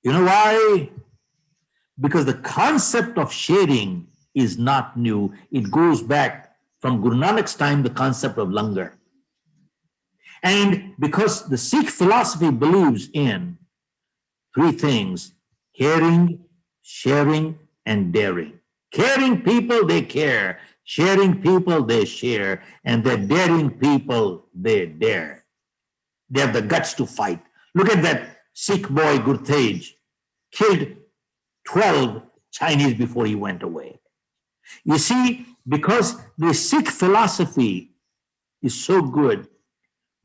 You know why? Because the concept of sharing is not new. It goes back from Guru Nanak's time, the concept of langar. And because the Sikh philosophy believes in three things: caring, sharing, and daring. Caring people, they care. Sharing people, they share. And the daring people, they dare. They have the guts to fight. Look at that Sikh boy, Gurtej, killed 12 Chinese before he went away. You see, because the Sikh philosophy is so good,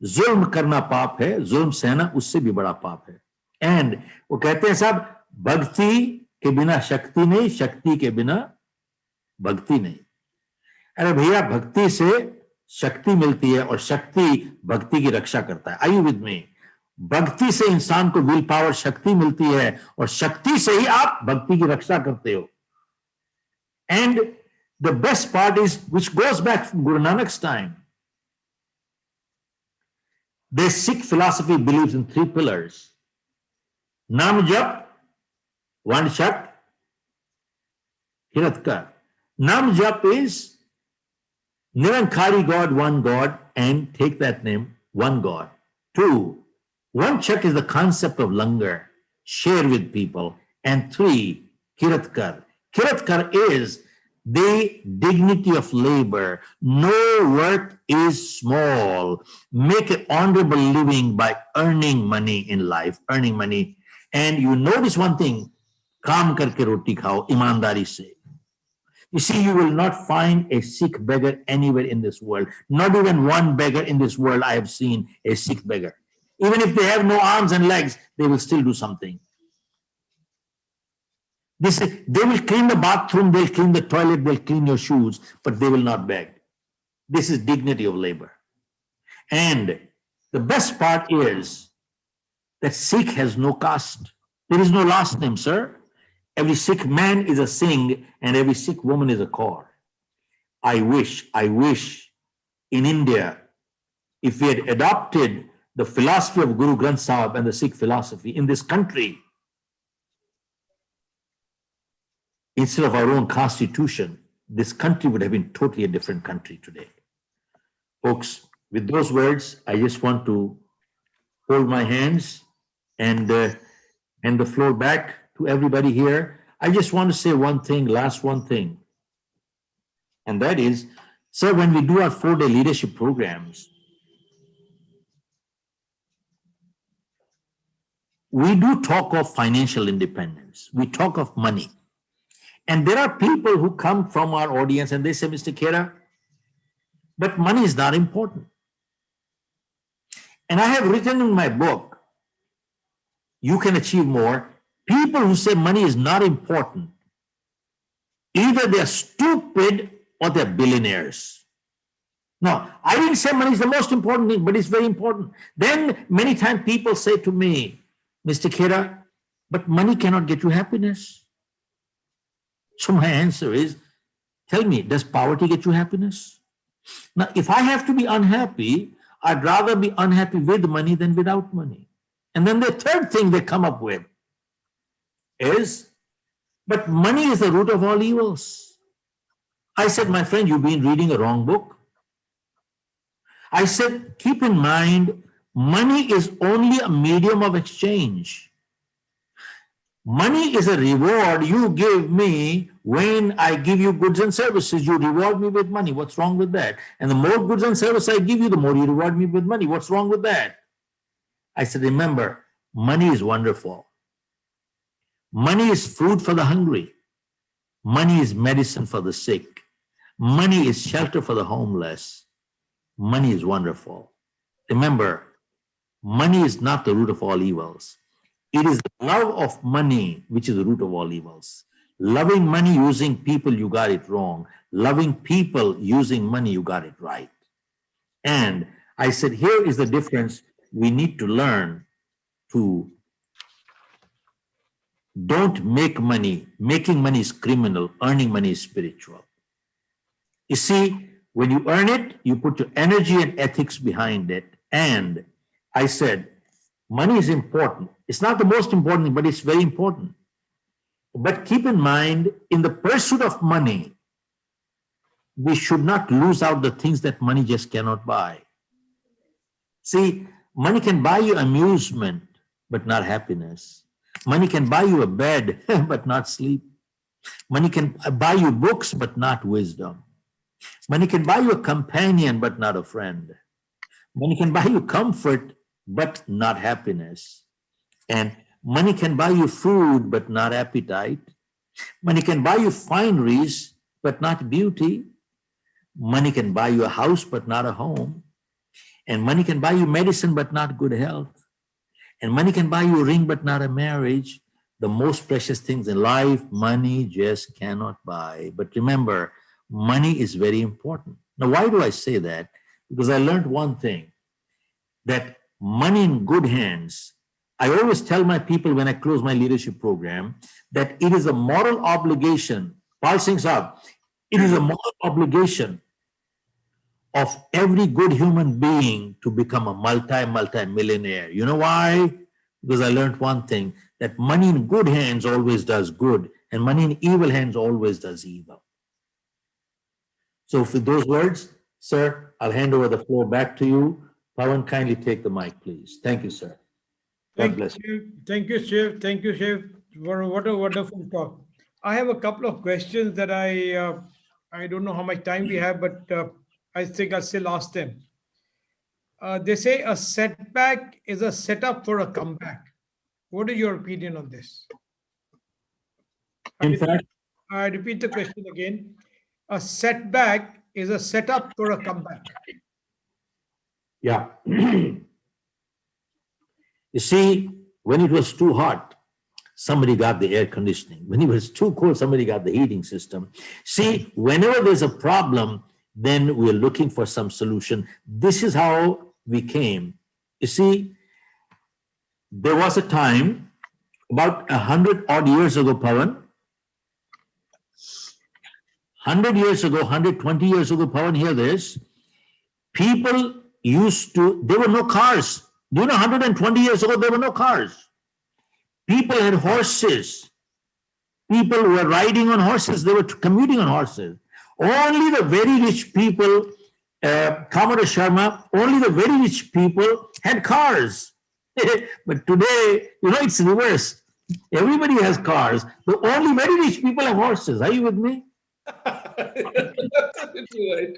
जुल्म करना पाप है, जुल्म सहना उससे भी बड़ा पाप है. And वो कहते हैं साहब, भक्ति के बिना शक्ति नहीं, शक्ति के बिना भक्ति नहीं. अरे भैया, भक्ति से शक्ति मिलती है और शक्ति भक्ति की रक्षा करता है. Are you with me? भक्ति से इंसान को विल पावर, शक्ति मिलती है और शक्ति से ही आप भक्ति की रक्षा करते हो. And the best part is, which goes back from Guru Nanak's time, the Sikh philosophy believes in three pillars: Nam Jap, Vanshak, Hiratkar. Nam Jap is Nirankari God, one God, and take that name, one God. 2, Vanshak is the concept of langar, share with people. And 3, Kiratkar. Kiratkar is the dignity of labor. No work is small. Make an honorable living by earning money in life, earning money. And you notice one thing: kaam karke roti khao, imandari se. You see, you will not find a Sikh beggar anywhere in this world. Not even one beggar in this world I have seen a Sikh beggar. Even if they have no arms and legs, they will still do something. They will clean the bathroom, they'll clean the toilet, they'll clean your shoes, but they will not beg. This is dignity of labor. And the best part is that Sikh has no caste. There is no last name, sir. Every Sikh man is a Singh and every Sikh woman is a Kaur. I wish in India, if we had adopted the philosophy of Guru Granth Sahib and the Sikh philosophy in this country, instead of our own constitution, this country would have been totally a different country today. Folks, with those words, I just want to hold my hands and the floor back to everybody here. I just want to say one thing, last one thing. And that is, sir, when we do our 4-day leadership programs, we do talk of financial independence. We talk of money. And there are people who come from our audience and they say, Mr. Khera, but money is not important. And I have written in my book, You Can Achieve More, people who say money is not important, either they're stupid or they're billionaires. Now, I didn't say money is the most important thing, but it's very important. Then many times people say to me, Mr. Khera, but money cannot get you happiness. So my answer is, tell me, does poverty get you happiness? Now, if I have to be unhappy, I'd rather be unhappy with money than without money. And then the third thing they come up with is, but money is the root of all evils. I said, my friend, you've been reading a wrong book. I said, keep in mind, money is only a medium of exchange. Money is a reward you give me when I give you goods and services. You reward me with money. What's wrong with that? And the more goods and services I give you, the more you reward me with money. What's wrong with that? I said, remember, money is wonderful. Money is food for the hungry. Money is medicine for the sick. Money is shelter for the homeless. Money is wonderful. Remember, money is not the root of all evils. It is the love of money which is the root of all evils. Loving money using people, you got it wrong. Loving people using money, you got it right. And I said, here is the difference. We need to learn to don't make money. Making money is criminal. Earning money is spiritual. You see, when you earn it, you put your energy and ethics behind it. And I said, money is important. It's not the most important thing, but it's very important. But keep in mind, in the pursuit of money, we should not lose out the things that money just cannot buy. See, money can buy you amusement, but not happiness. Money can buy you a bed, but not sleep. Money can buy you books, but not wisdom. Money can buy you a companion, but not a friend. Money can buy you comfort, but not happiness. And money can buy you food, but not appetite. Money can buy you fineries, but not beauty. Money can buy you a house, but not a home. And money can buy you medicine, but not good health. And money can buy you a ring, but not a marriage. The most precious things in life, money just cannot buy. But remember, money is very important. Now, why do I say that? Because I learned one thing, that money in good hands. I always tell my people when I close my leadership program that it is a moral obligation. Paul Singh Saab, it is a moral obligation of every good human being to become a multi-millionaire. You know why? Because I learned one thing, that money in good hands always does good, and money in evil hands always does evil. So with those words, sir, I'll hand over the floor back to you. Pawan, kindly take the mic, please. Thank you, sir. God bless you. Thank you, Shiv. Thank you, Shiv. What a wonderful talk. I have a couple of questions that I don't know how much time we have, but I think I'll still ask them. They say a setback is a setup for a comeback. What is your opinion on this? In fact, I repeat the question again. A setback is a setup for a comeback. yeah. You see, when it was too hot, somebody got the air conditioning. When it was too cold, somebody got the heating system. See, whenever there's a problem, then we're looking for some solution. This is how we came. You see, there was a time about 100 odd years ago, Pawan, 100 years ago, 120 years ago, Pawan, hear this. People used to, there were no cars. Do you know 120 years ago, there were no cars. People had horses. People were riding on horses. They were commuting on horses. Only the very rich people, Commodore Sharma, only the very rich people had cars. But today, you know, it's reverse. Everybody has cars, but only very rich people have horses. Are you with me? Absolutely right.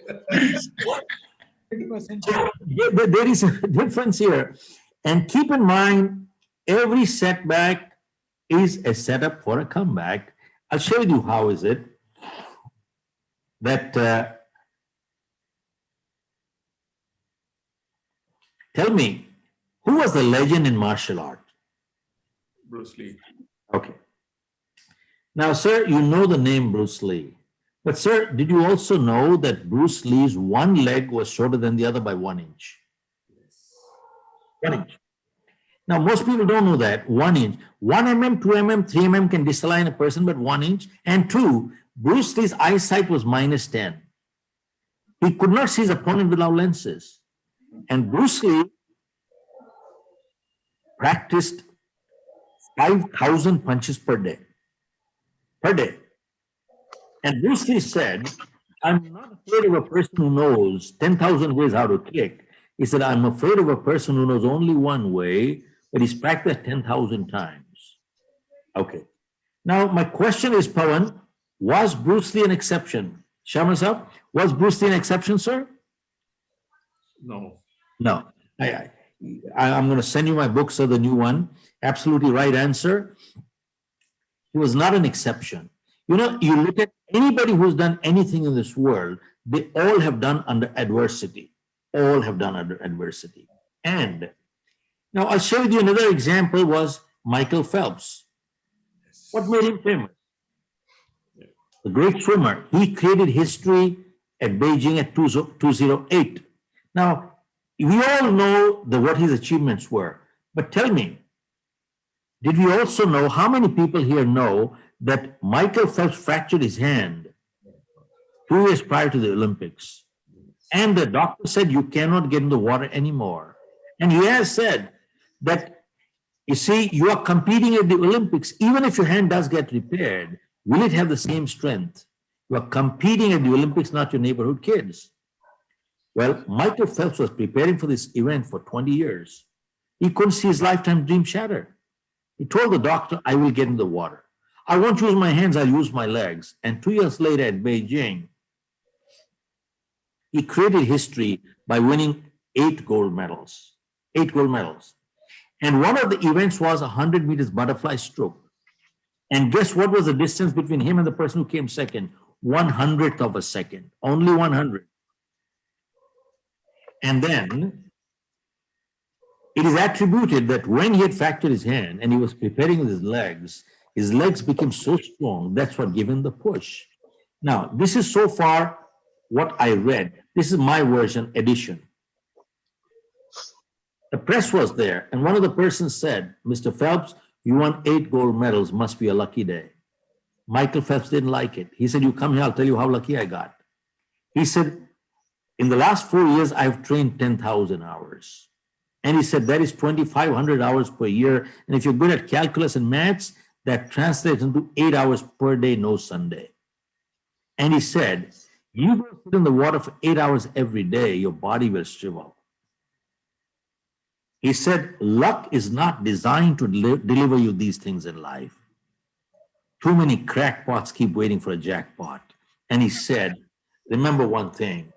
There is a difference here. And keep in mind, every setback is a setup for a comeback. I'll share with you how is it that, tell me, who was the legend in martial art? Bruce Lee. Okay. Now, sir, you know the name Bruce Lee. But, sir, did you also know that Bruce Lee's one leg was shorter than the other by 1 inch? 1 inch. Now, most people don't know that. 1 inch. 1 mm, 2 mm, 3 mm can disalign a person, but 1 inch. And two, Bruce Lee's eyesight was -10. He could not see his opponent without lenses. And Bruce Lee practiced 5,000 punches per day. Per day. And Bruce Lee said, I'm not afraid of a person who knows 10,000 ways how to kick. He said, I'm afraid of a person who knows only one way, but he's practiced 10,000 times. Okay. Now, my question is, Pawan, was Bruce Lee an exception? Sharma Saab, was Bruce Lee an exception, sir? No. No. I'm going to send you my book, sir, the new one. Absolutely right answer. He was not an exception. You know, you look at anybody who's done anything in this world, they all have done under adversity. All have done under adversity. And now I'll share with you another example was Michael Phelps. What made him famous? The great swimmer. He created history at Beijing at 208. Now, we all know what his achievements were, but tell me, did we also know, how many people here know that Michael Phelps fractured his hand 2 years prior to the Olympics? And the doctor said, you cannot get in the water anymore. And he has said that, you see, you are competing at the Olympics. Even if your hand does get repaired, will it have the same strength? You are competing at the Olympics, not your neighborhood kids. Well, Michael Phelps was preparing for this event for 20 years. He couldn't see his lifetime dream shatter. He told the doctor, I will get in the water. I won't use my hands, I'll use my legs. And 2 years later at Beijing, he created history by winning 8 gold medals. 8 gold medals. And one of the events was 100 meters butterfly stroke. And guess what was the distance between him and the person who came second? 1/100th of a second. Only 100. And then it is attributed that when he had fractured his hand and he was preparing with his legs became so strong, that's what gave him the push. Now, this is so far what I read. This is my version, edition. The press was there, and one of the persons said, Mr. Phelps, you won 8 gold medals, must be a lucky day. Michael Phelps didn't like it. He said, you come here, I'll tell you how lucky I got. He said, in the last 4 years, I've trained 10,000 hours. And he said, that is 2,500 hours per year. And if you're good at calculus and maths, that translates into 8 hours per day, no Sunday. And he said, you go sit in the water for 8 hours every day, your body will shrivel. He said, luck is not designed to deliver you these things in life. Too many crackpots keep waiting for a jackpot. And he said, remember one thing,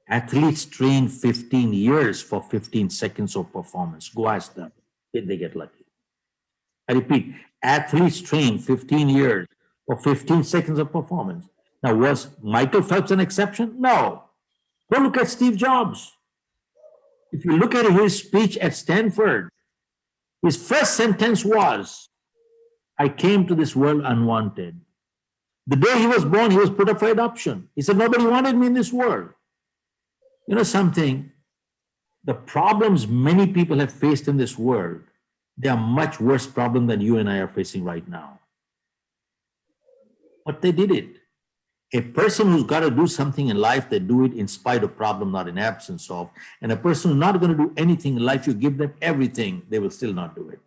athletes train 15 years for 15 seconds of performance. Go ask them, did they get lucky? I repeat, athletes train 15 years for 15 seconds of performance. Now, was Michael Phelps an exception? No. Go look at Steve Jobs. If you look at his speech at Stanford, his first sentence was, I came to this world unwanted. The day he was born, he was put up for adoption. He said, nobody wanted me in this world. You know something? The problems many people have faced in this world, they are much worse problems than you and I are facing right now. But they did it. A person who's got to do something in life, they do it in spite of problem, not in absence of. And a person who's not going to do anything in life, you give them everything, they will still not do it.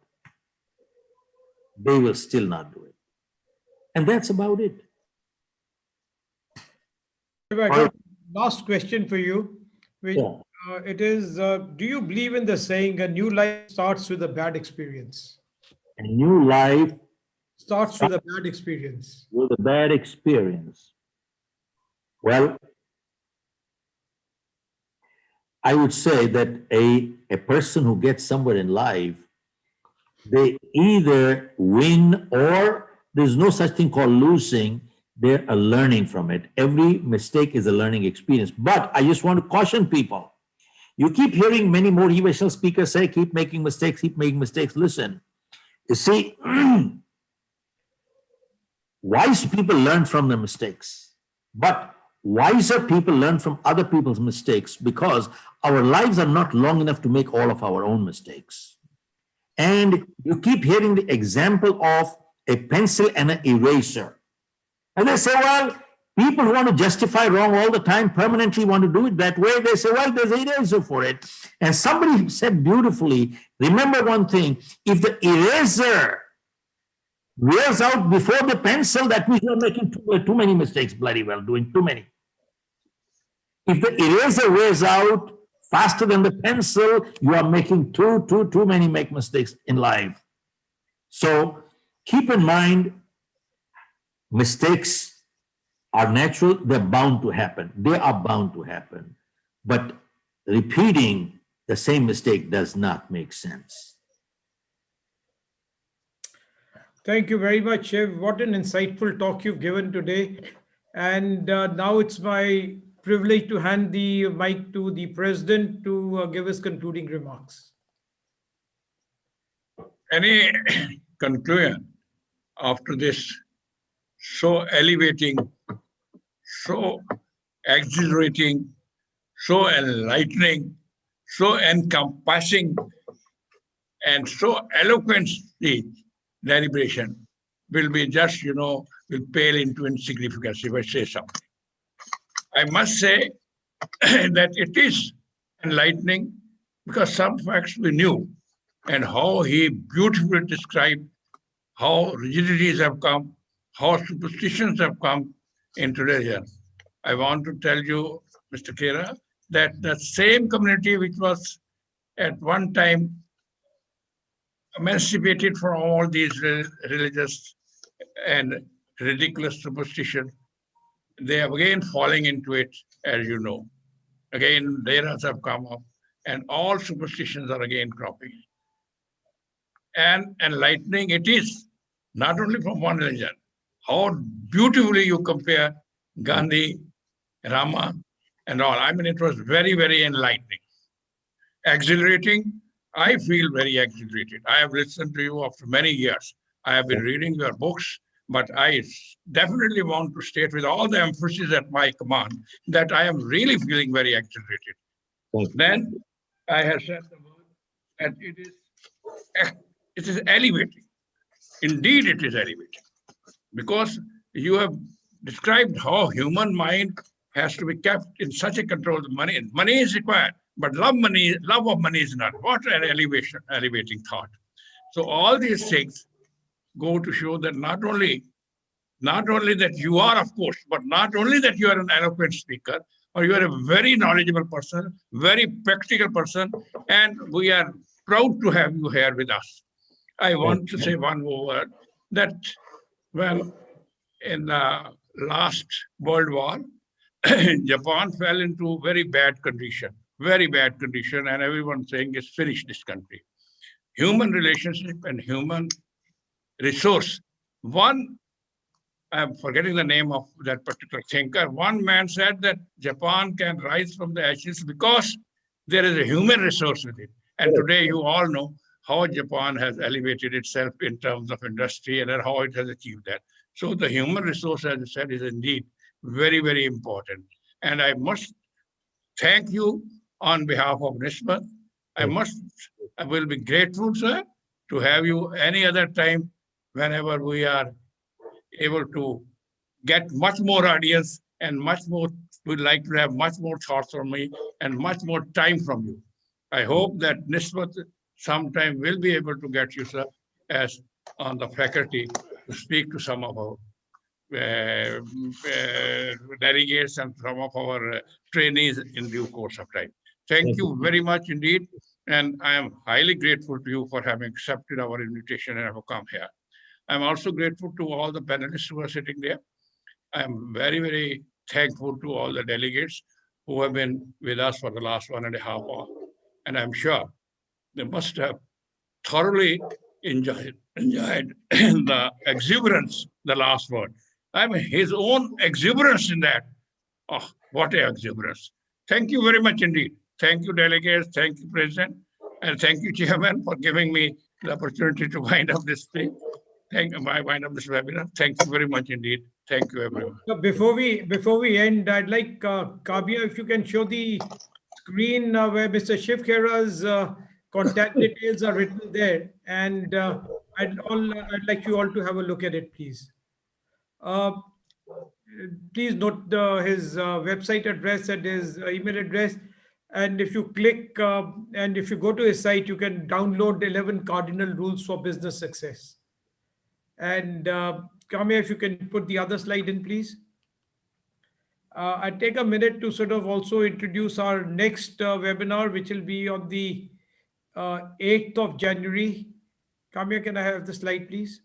They will still not do it. And that's about it. Last question for you. It is, do you believe in the saying, a new life starts with a bad experience? A new life starts with a bad experience. With a bad experience. Well, I would say that a person who gets somewhere in life, they either win or there's no such thing called losing. They're a learning from it. Every mistake is a learning experience. But I just want to caution people. You keep hearing many motivational speakers say, keep making mistakes, keep making mistakes. Listen, you see, wise people learn from their mistakes, but wiser people learn from other people's mistakes because our lives are not long enough to make all of our own mistakes. And you keep hearing the example of a pencil and an eraser. And they say, well, people who want to justify wrong all the time permanently want to do it that way. They say, well, there's an eraser for it. And somebody said beautifully, remember one thing, if the eraser wears out before the pencil, that means you're making too many mistakes, bloody well, doing too many. If the eraser wears out faster than the pencil, you are making too many mistakes in life. So keep in mind, mistakes are natural, they're bound to happen. They are bound to happen. But repeating the same mistake does not make sense. Thank you very much, Shiv. What an insightful talk you've given today. And now it's my privilege to hand the mic to the president to give his concluding remarks. Any conclusion after this so elevating, so exhilarating, so enlightening, so encompassing, and so eloquent deliberation will be just, will pale into insignificance if I say something. I must say that it is enlightening because some facts we knew and how he beautifully described how rigidities have come, how superstitions have come in today's era. I want to tell you, Mr. Kera, that the same community which was at one time emancipated from all these religious and ridiculous superstition, they are again falling into it, as you know. Again, eras have come up, and all superstitions are again cropping. And enlightening it is, not only from one religion. How beautifully you compare Gandhi, Rama, and all. I mean, it was very, very enlightening. Exhilarating, I feel very exhilarated. I have listened to you after many years. I have been reading your books, but I definitely want to state with all the emphasis at my command that I am really feeling very exhilarated. Then I have said the word that it is elevating. Indeed, it is elevating. Because you have described how human mind has to be kept in such a control. Money is required, but love of money is not. What an elevating thought. So all these things go to show that not only that you are, of course, but not only that you are an eloquent speaker, or you are a very knowledgeable person, very practical person, and we are proud to have you here with us. I want to say one more word, that when in the last World War, Japan fell into very bad condition, and everyone saying it's finished, this country. Human relationship and human resource. I'm forgetting the name of that particular thinker. One man said that Japan can rise from the ashes because there is a human resource with it. And today you all know how Japan has elevated itself in terms of industry and how it has achieved that. So the human resource, as I said, is indeed very, very important. And I must thank you on behalf of Nisbat. I will be grateful, sir, to have you any other time whenever we are able to get much more audience and much more, we'd like to have much more thoughts from me and much more time from you. I hope that Nisbat sometime will be able to get you, sir, as on the faculty to speak to some of our delegates and some of our trainees in due course of time. Thank you very much indeed. And I am highly grateful to you for having accepted our invitation and have come here. I'm also grateful to all the panelists who are sitting there. I'm very, very thankful to all the delegates who have been with us for the last 1.5 hours. And I'm sure they must have thoroughly enjoyed the exuberance, the last word. I mean, his own exuberance in that. Oh, what a exuberance. Thank you very much indeed. Thank you, delegates. Thank you, President. And thank you, Chairman, for giving me the opportunity to wind up this thing. Wind up this webinar. Thank you very much indeed. Thank you, everyone. So before we end, I'd like Kavya, if you can show the screen where Mr. Shiv Khera's contact details are written there, and I'd like you all to have a look at it, please. Please note his website address and his email address. And if you click and if you go to his site, you can download 11 cardinal rules for business success. And Kamya, if you can put the other slide in, please. I'll take a minute to sort of also introduce our next webinar, which will be on the 8th of January. Kamya, can I have the slide, please?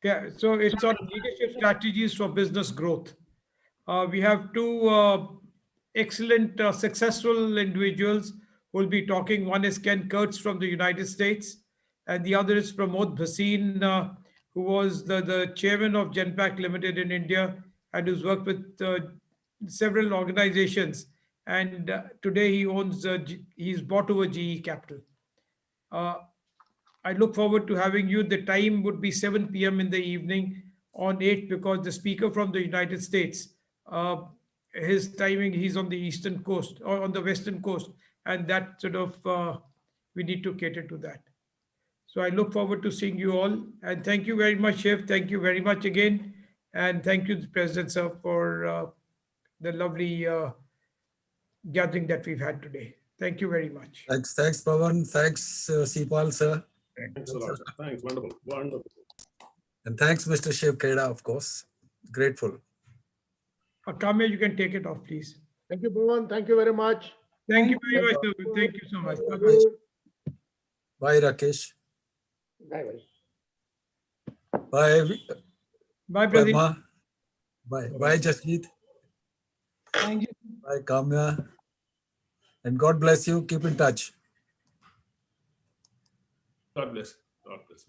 Yeah, so it's on leadership strategies for business growth. We have two excellent, successful individuals who will be talking. One is Ken Kurtz from the United States, and the other is Pramod Bhasin, who was the chairman of Genpact Limited in India and who's worked with several organizations. And today he owns, he's bought over GE Capital. I look forward to having you. The time would be 7 p.m. in the evening on 8th, because the speaker from the United States, his timing, he's on the eastern coast or on the western coast, and that sort of, we need to cater to that. So I look forward to seeing you all, and thank you very much, Chef. Thank you very much again. And thank you, President Sir, for the lovely gathering that we've had today. Thank you very much. Thanks, Pawan. Thanks, Sipal, sir. Thanks a lot. Thanks. Wonderful. Wonderful. And thanks, Mr. Shiv Khera, of course. Grateful. Kamya, you can take it off, please. Thank you, Pawan. Thank you very much. Thank you very much, sir. Thank you so much. Bye-bye. Bye, Rakesh. Bye. Bye, Bye, Pradeep. Padma. Bye. Bye, Jasmeet. Thank you. Bye, Kamya. And God bless you. Keep in touch. God bless. God bless.